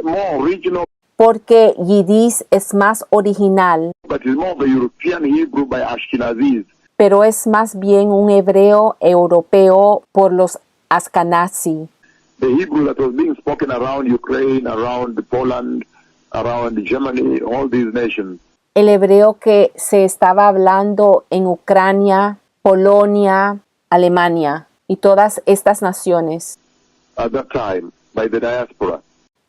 more original,
porque yidis es más original,
but it's more of a European Hebrew by Ashkenazis.
pero es más bien un hebreo europeo por los Askenazi.
The Hebrew that was being spoken around Ukraine, around Poland, around Germany, all these nations.
El hebreo que se estaba hablando en Ucrania, Polonia, Alemania y todas estas naciones.
at that time by the diaspora.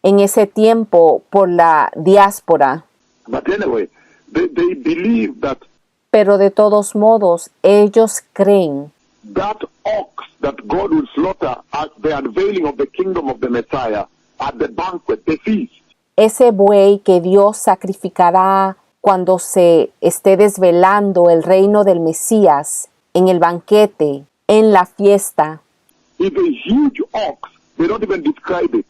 En ese tiempo por la diáspora.
But anyway, they believe that
Pero de todos modos, ellos creen
that ox that God will slaughter at the unveiling of the kingdom of the Messiah, at the banquet, the feast,
ese buey que Dios sacrificará cuando se esté desvelando el reino del Mesías, en el banquete, en la fiesta.
is a huge ox. They don't even describe it.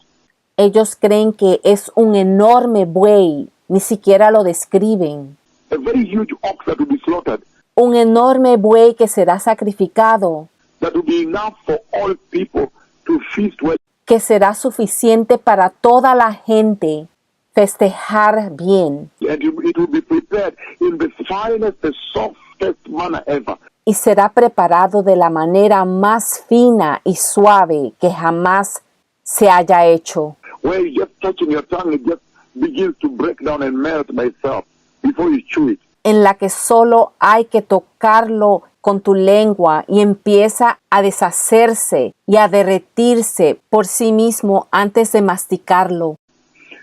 Ellos creen que es un enorme buey, ni siquiera lo describen.
A very huge ox that will be slaughtered,
Un enorme buey que será sacrificado,
that will be enough for all people to feast well.
que será suficiente para toda la gente festejar bien.
And it will be prepared in the finest, the softest manner ever.
Y será preparado de la manera más fina y suave que jamás se haya hecho,
Where you just touching your tongue, it just begins to break down and melt by itself before you chew it.
en la que solo hay que tocarlo con tu lengua y empieza a deshacerse y a derretirse por sí mismo antes de masticarlo.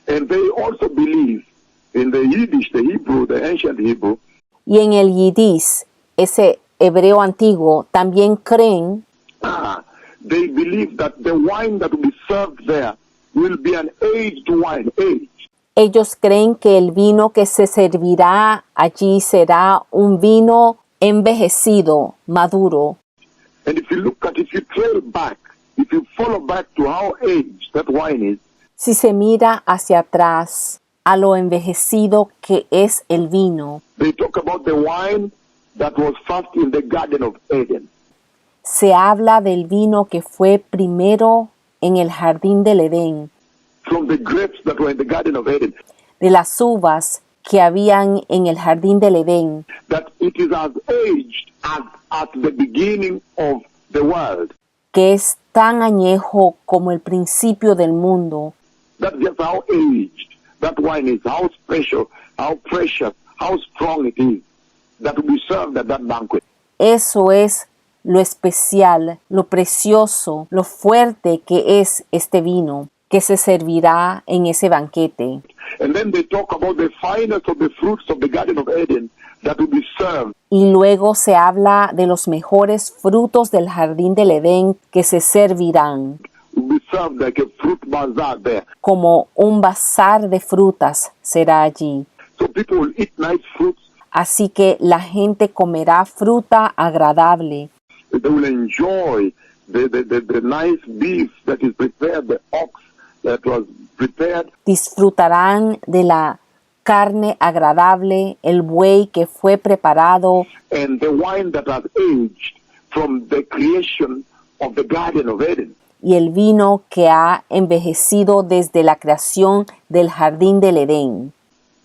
And they also believe in the Yiddish, the Hebrew, the ancient Hebrew,
Y en el yidis, ese hebreo antiguo, también creen
they believe that the wine that will be served there will be an aged wine, aged.
Ellos creen que el vino que se servirá allí será un vino envejecido, maduro.
And if you trail back, if you follow back to how aged that wine is,
Si se mira hacia atrás a lo envejecido que es el vino,
they talk about the wine that was first in the Garden of Eden.
se habla del vino que fue primero en el jardín del Edén,
From the grapes that were in the Garden of Eden,
de las uvas que habían en el jardín del Edén,
that it is as aged as at the beginning of the world.
que es tan añejo como el principio del mundo.
That's just how aged that wine is, how special, how precious, how strong it is that will be served at that banquet.
Eso es lo especial, lo precioso, lo fuerte que es este vino que se servirá en ese banquete.
And then they talk about the finest of the fruits of the Garden of Eden that will be served.
Y luego se habla de los mejores frutos del jardín del Edén que se servirán,
Will be served like a fruit bazaar there.
como un bazar de frutas será allí.
So people will eat nice fruits.
Así que la gente comerá fruta agradable,
They will enjoy the nice beef that is prepared, the ox that was prepared.
disfrutarán de la carne agradable, el buey que fue preparado
And the wine that has aged from the creation of the Garden of Eden.
y el vino que ha envejecido desde la creación del jardín del Edén.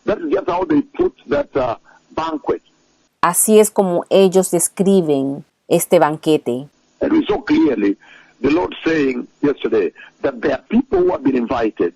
That's just how they put that banquet.
Así es como ellos describen este banquete.
And we saw clearly the Lord saying yesterday that there are people who have been invited,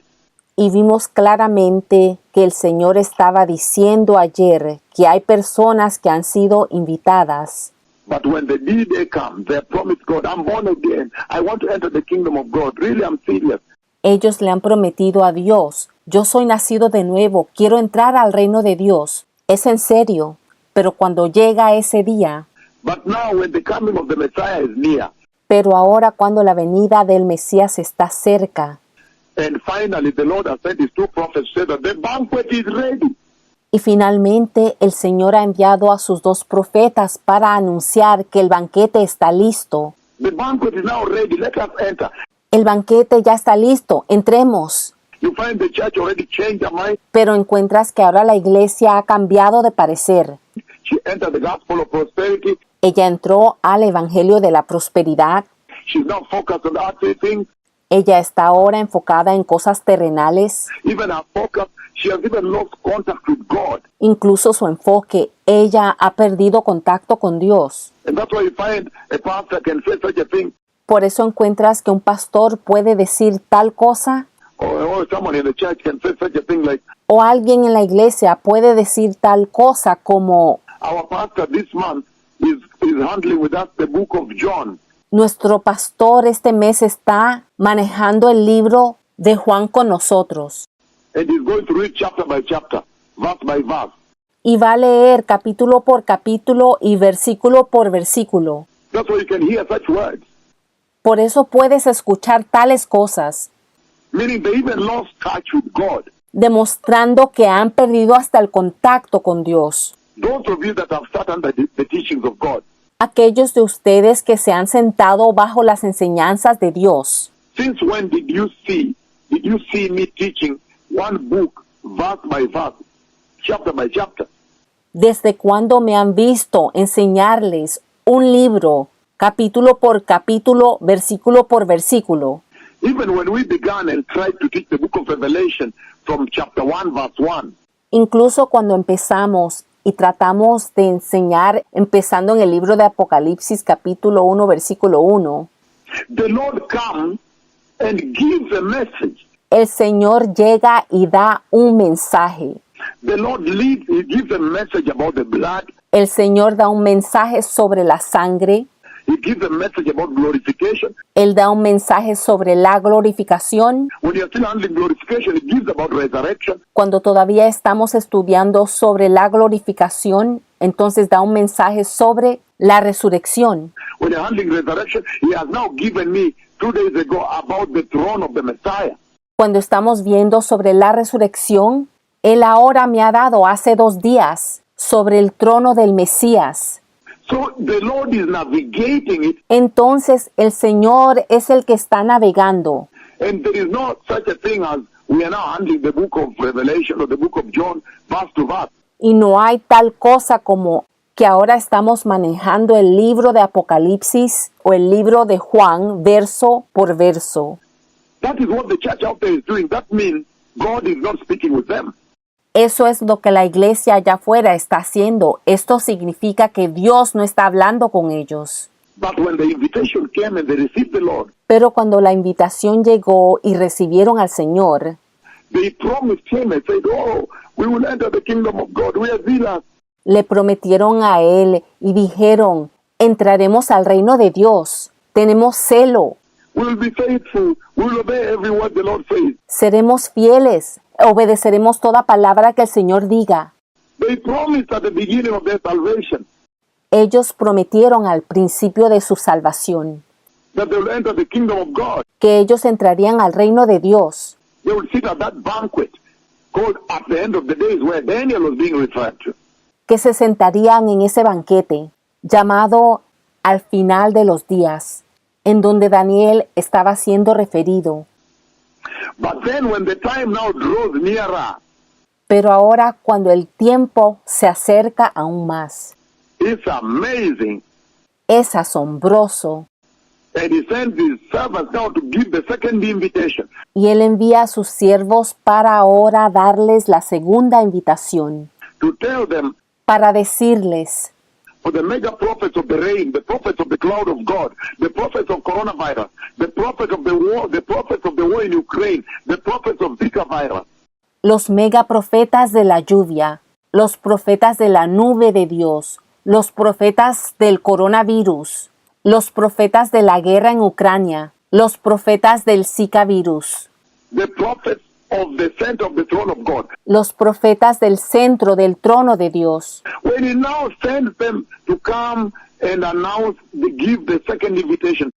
Y vimos claramente que el Señor estaba diciendo ayer que hay personas que han sido invitadas,
but when the day comes, they promise God, I'm born again. I want to enter the kingdom of God. Really, I'm serious.
ellos le han prometido a Dios, yo soy nacido de nuevo, quiero entrar al reino de Dios. Es en serio, pero cuando llega ese día,
But now when the coming of the Messiah is near,
pero ahora cuando la venida del Mesías está cerca,
and finally the Lord has sent his two prophets to say that the banquet is ready.
y finalmente el Señor ha enviado a sus dos profetas para anunciar que el banquete está listo.
The banquet is now ready. Let us enter.
El banquete ya está listo, entremos.
You find the church already changed her mind.
Pero encuentras que ahora la iglesia ha cambiado de parecer.
She entered the gospel of prosperity.
Ella entró al evangelio de la prosperidad.
She's now focused on earthly things.
Ella está ahora enfocada en cosas terrenales.
Even her focus, she has even lost contact with God.
Incluso su enfoque, ella ha perdido contacto con Dios.
And that's why you find a pastor can say such a thing.
Por eso encuentras que un pastor puede decir tal cosa,
Oh, know someone in the church can say such a thing like,
O alguien en la iglesia puede decir tal cosa como,
our pastor this month is handling with us the book of John.
nuestro pastor este mes está manejando el libro de Juan con nosotros
And he's going to read chapter by chapter, verse by verse.
y va a leer capítulo por capítulo y versículo por versículo.
That's why you can hear such words.
Por eso puedes escuchar tales cosas,
Meaning they even lost touch with God.
demostrando que han perdido hasta el contacto con Dios.
Those of you that have sat under the teachings of God,
Aquellos de ustedes que se han sentado bajo las enseñanzas de Dios,
since when did you see me teaching one book, verse by verse, chapter by chapter?
¿desde cuándo me han visto enseñarles un libro, capítulo por capítulo, versículo por versículo?
Even when we began and tried to teach the book of Revelation from chapter 1, verse 1,
Incluso cuando empezamos y tratamos de enseñar, empezando en el libro de Apocalipsis, capítulo 1, versículo 1,
the Lord comes and gives a message.
el Señor llega y da un mensaje.
The Lord leads, He gives a message about the blood.
El Señor da un mensaje sobre la sangre.
He gives a message about glorification.
Él da un mensaje sobre la glorificación.
When you're still handling glorification, He gives about resurrection.
Cuando todavía estamos estudiando sobre la glorificación, entonces da un mensaje sobre la resurrección.
When you're handling resurrection, He has now given me 2 days ago about the throne of the Messiah.
Cuando estamos viendo sobre la resurrección, Él ahora me ha dado hace 2 días sobre el trono del Mesías.
So the Lord is navigating it,
Entonces el Señor es el que está navegando.
and there is no such a thing as we are now handling the book of Revelation or the book of John verse to verse.
Y no hay tal cosa como que ahora estamos manejando el libro de Apocalipsis o el libro de Juan verso por verso.
That is what the church out there is doing. That means God is not speaking with them.
Eso es lo que la iglesia allá afuera está haciendo. Esto significa que Dios no está hablando con ellos.
But when the invitation came and they received the Lord,
Pero cuando la invitación llegó y recibieron al Señor,
they promised Him and said, oh, we will enter the kingdom of God. We are zealous.
le prometieron a Él y dijeron, entraremos al reino de Dios. Tenemos celo,
We will be faithful. We will obey every word the Lord says.
seremos fieles, obedeceremos toda palabra que el Señor diga.
They promised at the beginning of their salvation
Ellos prometieron al principio de su salvación
that they will enter the kingdom of God.
que ellos entrarían al reino de Dios,
They will sit at that banquet called at the end of the days where Daniel was being referred to.
que se sentarían en ese banquete llamado al final de los días, en donde Daniel estaba siendo referido.
But then when the time now draws nearer,
Pero ahora cuando el tiempo se acerca aún más,
it's amazing.
es asombroso,
And He sends His servants now to give the second invitation.
y Él envía a sus siervos para ahora darles la segunda invitación,
To tell them,
para decirles,
for the mega prophets of the rain, the prophets of the cloud of God, the prophets of coronavirus, the prophets of the war, the prophets of the war in Ukraine, the prophets of Zika virus,
los megaprofetas de la lluvia, los profetas de la nube de Dios, los profetas del coronavirus, los profetas de la guerra en Ucrania, los profetas del Zika virus,
the prophets of the center of the throne of God.
los profetas del centro del trono de Dios.
When He now sends them to come and announce, give the second invitation,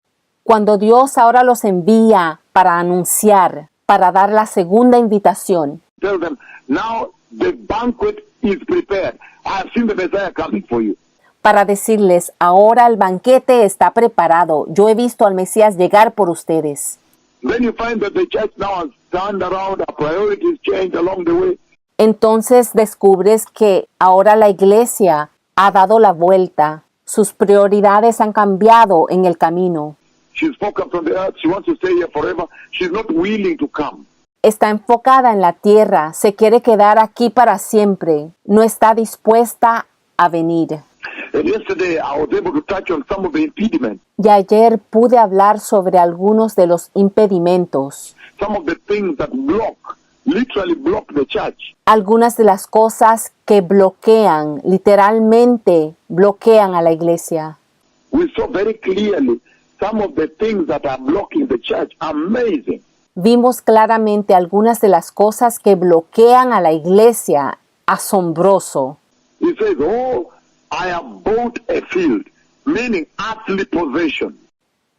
Cuando Dios ahora los envía para anunciar, para dar la segunda invitación,
tell them, now the banquet is prepared. I have seen the Messiah coming for you.
para decirles, ahora el banquete está preparado, yo he visto al Mesías llegar por ustedes.
Then you find that the church now has turned around, our priorities changed along the way.
Entonces descubres que ahora la iglesia ha dado la vuelta, sus prioridades han cambiado en el camino.
She's focused on the earth. She wants to stay here forever. She's not willing to come.
Está enfocada en la tierra, se quiere quedar aquí para siempre, no está dispuesta a venir.
And yesterday I was able to touch on some of the impediments,
Y ayer pude hablar sobre algunos de los impedimentos,
some of the things that literally block the church.
algunas de las cosas que bloquean, literalmente bloquean a la iglesia.
We saw very clearly some of the things that are blocking the church. Amazing.
Vimos claramente algunas de las cosas que bloquean a la iglesia. Asombroso.
He says, oh, I have bought a field, meaning earthly possession.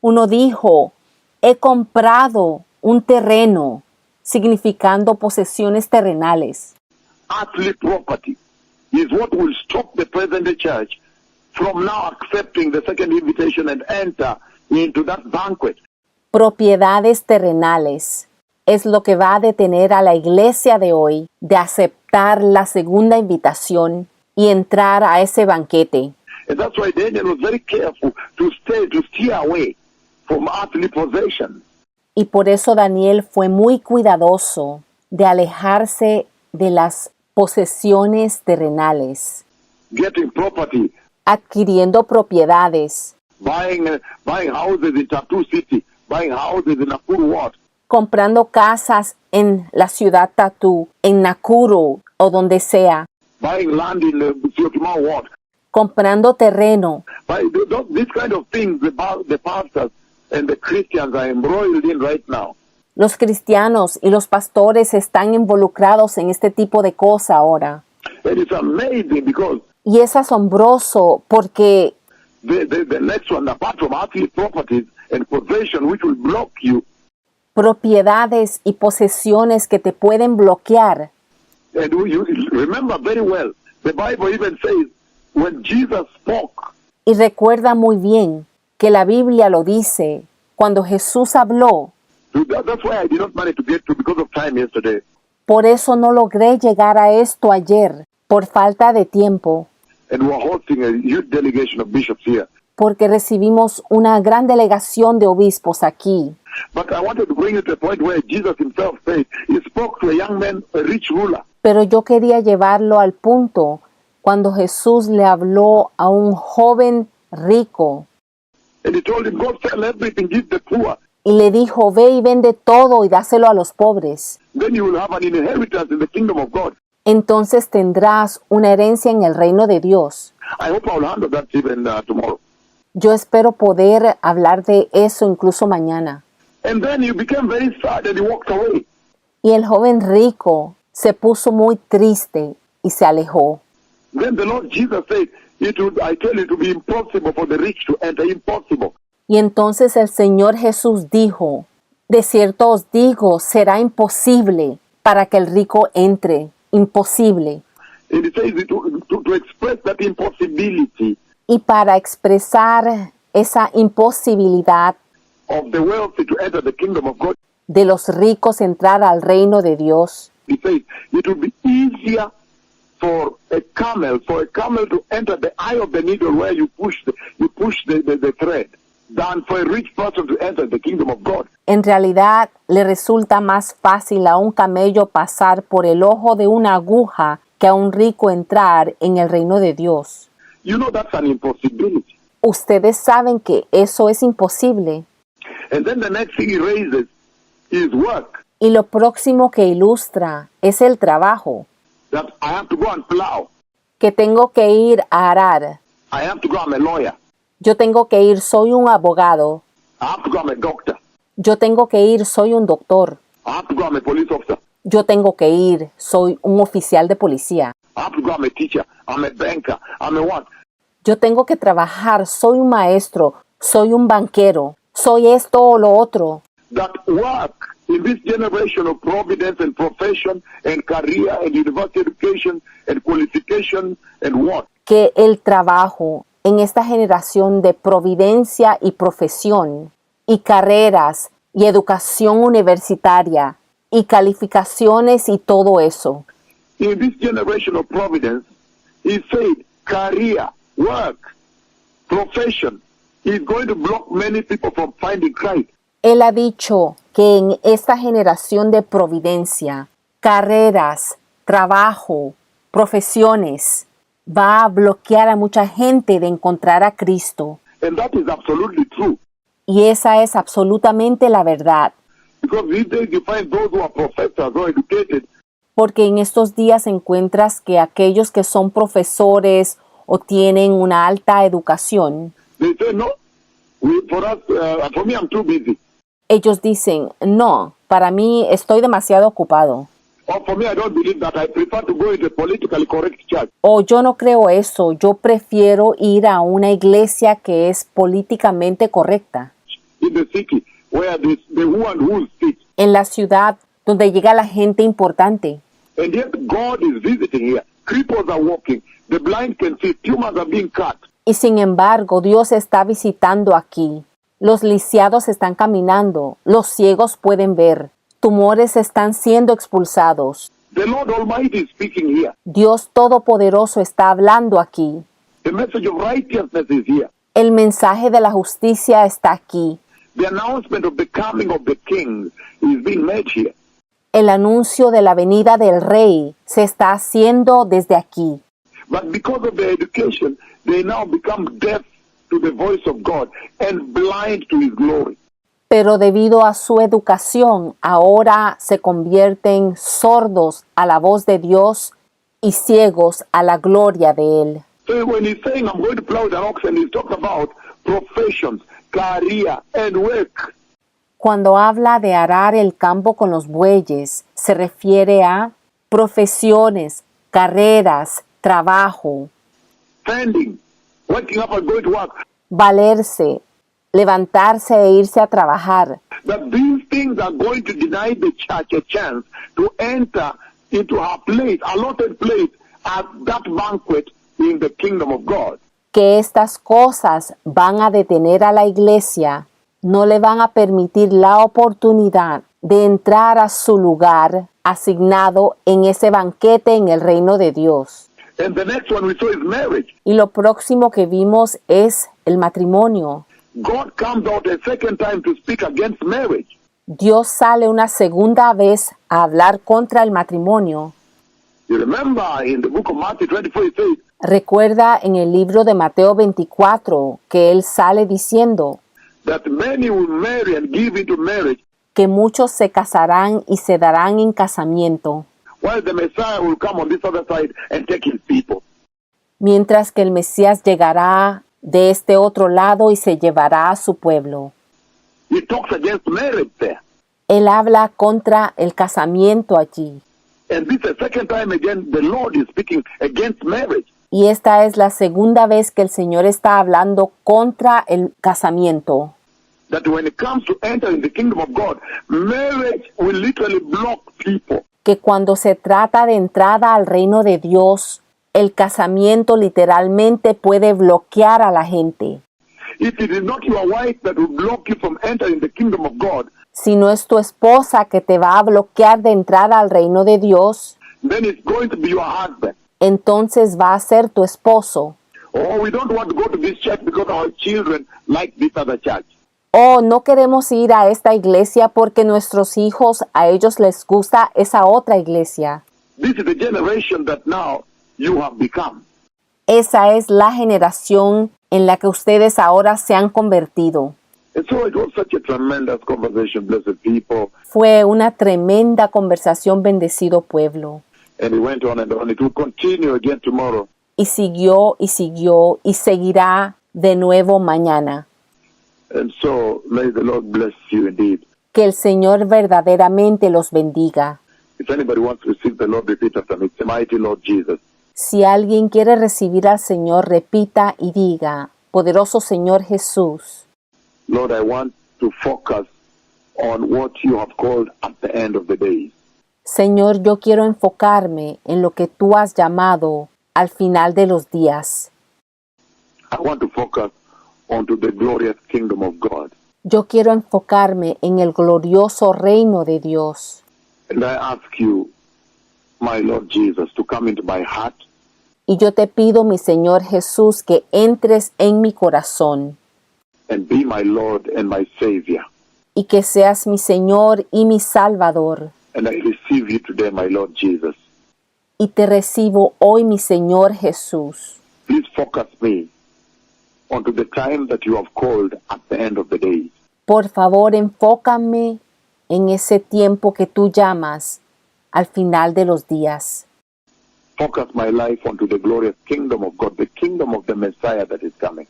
Uno dijo, he comprado un terreno, significando posesiones terrenales.
Earthly property is what will stop the present-day church from now accepting the second invitation and enter into that banquet.
Propiedades terrenales es lo que va a detener a la iglesia de hoy de aceptar la segunda invitación y entrar a ese banquete.
And that's why Daniel was very careful to steer away from earthly possessions.
Y por eso Daniel fue muy cuidadoso de alejarse de las posesiones terrenales,
Getting property,
adquiriendo propiedades,
buying houses in Tattoo City, buying houses in Nakuru Ward,
comprando casas en la ciudad Tatú, en Nakuru o donde sea,
buying land in Syokimau Ward.
comprando terreno.
These kind of things the pastors and the Christians are embroiled in right now.
Los cristianos y los pastores están involucrados en este tipo de cosas ahora.
And it's amazing because
Y es asombroso porque
the next one, apart from earthly properties and possession which will block you,
propiedades y posesiones que te pueden bloquear.
and you remember very well, the Bible even says when Jesus spoke,
Y recuerda muy bien que la Biblia lo dice, cuando Jesús habló.
that's why I did not manage to get to because of time yesterday.
Por eso no logré llegar a esto ayer, por falta de tiempo,
And we're hosting a huge delegation of bishops here.
porque recibimos una gran delegación de obispos aquí.
But I wanted to bring you to a point where Jesus himself said, he spoke to a young man, a rich ruler.
Pero yo quería llevarlo al punto cuando Jesús le habló a un joven rico
And he told him, go sell everything, give the poor.
y le dijo, ve y vende todo y dáselo a los pobres.
Then you will have an inheritance in the kingdom of God.
Entonces tendrás una herencia en el reino de Dios.
I hope I'll handle that even tomorrow.
Yo espero poder hablar de eso incluso mañana.
And then he became very sad and he walked away.
Y el joven rico se puso muy triste y se alejó.
Then the Lord Jesus said, I tell you, it will be impossible for the rich to enter. Impossible.
Y entonces el Señor Jesús dijo, de cierto os digo, será imposible para que el rico entre. Imposible.
And he says to express that impossibility
Y para expresar esa imposibilidad
of the wealthy to enter the kingdom of God,
de los ricos entrar al reino de Dios,
he says it will be easier for a camel to enter the eye of the needle where you push the thread than for a rich person to enter the kingdom of God.
en realidad le resulta más fácil a un camello pasar por el ojo de una aguja que a un rico entrar en el reino de Dios.
You know that's an impossibility.
Ustedes saben que eso es imposible.
And then the next thing he raises is work.
Y lo próximo que ilustra es el trabajo,
That I have to go and plow.
que tengo que ir a arar.
I have to go, I'm a lawyer.
Yo tengo que ir, soy un abogado.
I have to go, I'm a doctor.
Yo tengo que ir, soy un doctor.
I have to go, I'm a police officer.
Yo tengo que ir, soy un oficial de policía.
I have to go, I'm a teacher. I'm a banker. I'm a what?
Yo tengo que trabajar, soy un maestro, soy un banquero, soy esto o lo otro.
That work in this generation of providence and profession and career and university education and qualification and what?
Que el trabajo en esta generación de providencia y profesión y carreras y educación universitaria y calificaciones y todo eso.
In this generation of providence, he said career, work, profession is going to block many people from finding Christ.
Él ha dicho que en esta generación de providencia, carreras, trabajo, profesiones, va a bloquear a mucha gente de encontrar a Cristo.
And that is absolutely true.
Y esa es absolutamente la verdad.
Because these days you find those who are professors or educated,
Porque en estos días encuentras que aquellos que son profesores o tienen una alta educación,
they say, no, for me, I'm too busy.
ellos dicen, no, para mí estoy demasiado ocupado.
Or for me, I don't believe that. I prefer to go into a politically correct church.
O yo no creo eso, yo prefiero ir a una iglesia que es políticamente correcta.
In the city where the who and who sit.
En la ciudad donde llega la gente importante.
And yet God is visiting here. Cripples are walking. The blind can see. Tumors are being cut.
Y sin embargo, Dios está visitando aquí. Los lisiados están caminando, los ciegos pueden ver, tumores están siendo expulsados.
The Lord Almighty is speaking here.
Dios Todopoderoso está hablando aquí.
The message of righteousness is here.
El mensaje de la justicia está aquí.
The announcement of the coming of the King is being made here.
El anuncio de la venida del Rey se está haciendo desde aquí.
But because of their education, they now become deaf to the voice of God and blind to His glory.
Pero debido a su educación, ahora se convierten sordos a la voz de Dios y ciegos a la gloria de Él.
So when He's saying, I'm going to plow with an oxen, He's talking about professions, career, and work.
Cuando habla de arar el campo con los bueyes, se refiere a profesiones, carreras, trabajo,
Standing, waking up and going to work.
valerse, levantarse e irse a trabajar.
That these things are going to deny the church a chance to enter into her place, allotted place, at that banquet in the kingdom of God.
Que estas cosas van a detener a la iglesia, no le van a permitir la oportunidad de entrar a su lugar asignado en ese banquete en el reino de Dios.
And the next one we saw is marriage.
Y lo próximo que vimos es el matrimonio.
God comes out a second time to speak against marriage.
Dios sale una segunda vez a hablar contra el matrimonio.
You remember in the book of Matthew 24, it says,
Recuerda en el libro de Mateo 24 que Él sale diciendo
that many will marry and give into marriage,
que muchos se casarán y se darán en casamiento,
while the Messiah will come on this other side and take his people.
mientras que el Mesías llegará de este otro lado y se llevará a su pueblo.
He talks against marriage there.
Él habla contra el casamiento allí.
And this is the second time again the Lord is speaking against marriage.
Y esta es la segunda vez que el Señor está hablando contra el casamiento.
That when it comes to enter in the kingdom of God, marriage will literally block people.
Que cuando se trata de entrada al reino de Dios, el casamiento literalmente puede bloquear a la gente.
If it is not your wife that will block you from entering the kingdom of God,
Si no es tu esposa que te va a bloquear de entrada al reino de Dios,
then it's going to be your husband.
entonces va a ser tu esposo.
Oh, we don't want to go to this church because our children like this other church.
Oh, no queremos ir a esta iglesia porque nuestros hijos, a ellos les gusta esa otra iglesia.
This is the generation that now you have become.
Esa es la generación en la que ustedes ahora se han convertido.
And so it was such a tremendous conversation, blessed people.
Fue una tremenda conversación, bendecido pueblo.
And it went on and on. It will continue again tomorrow.
Y siguió y seguirá de nuevo mañana.
And so may the Lord bless you indeed.
Que el Señor verdaderamente los bendiga.
If anybody wants to receive the Lord, repeat after me. It's the mighty Lord Jesus.
Si alguien quiere recibir al Señor, repita y diga, poderoso Señor Jesús,
Lord, I want to focus on what you have called at the end of the days.
Señor, yo quiero enfocarme en lo que tú has llamado al final de los días.
I want to focus onto the glorious kingdom of God.
Yo quiero enfocarme en el glorioso reino de Dios.
And I ask you, my Lord Jesus, to come into my heart
Y yo te pido, mi Señor Jesús, que entres en mi corazón
and be my Lord and my Savior.
y que seas mi Señor y mi Salvador.
And I receive you today, my Lord Jesus.
y te recibo hoy, mi Señor Jesús.
Please focus me onto the time that you have called at the end of the days.
Por favor, enfócame en ese tiempo que tú llamas al final de los días.
Focus my life onto the glorious kingdom of God, the kingdom of the Messiah that is coming.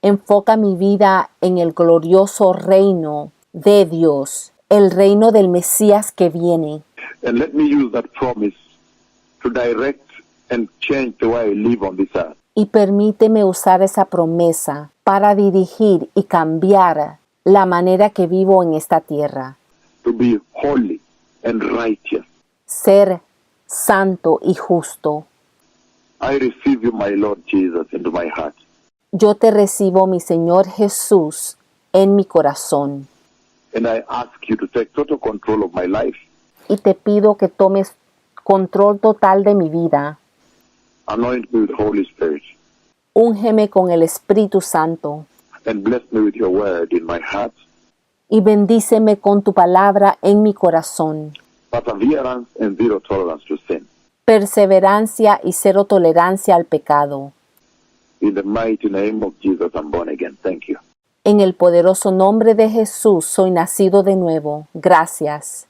Enfoca mi vida en el glorioso reino de Dios, el reino del Mesías que viene.
And let me use that promise to direct and change the way I live on this earth.
Y permíteme usar esa promesa para dirigir y cambiar la manera que vivo en esta tierra.
To be holy and righteous.
Ser santo y justo.
I receive you, my Lord Jesus, into my heart.
Yo te recibo, mi Señor Jesús, en mi corazón.
And I ask you to take total control of my life.
Y te pido que tomes control total de mi vida.
Anoint me with the Holy Spirit.
Úngeme con el Espíritu Santo.
And bless me with your word in my heart.
Y bendíceme con tu palabra en mi corazón.
Perseverance and zero tolerance to sin.
Perseverancia y cero tolerancia al pecado.
In the mighty name of Jesus, I'm born again. Thank you.
En el poderoso nombre de Jesús soy nacido de nuevo. Gracias.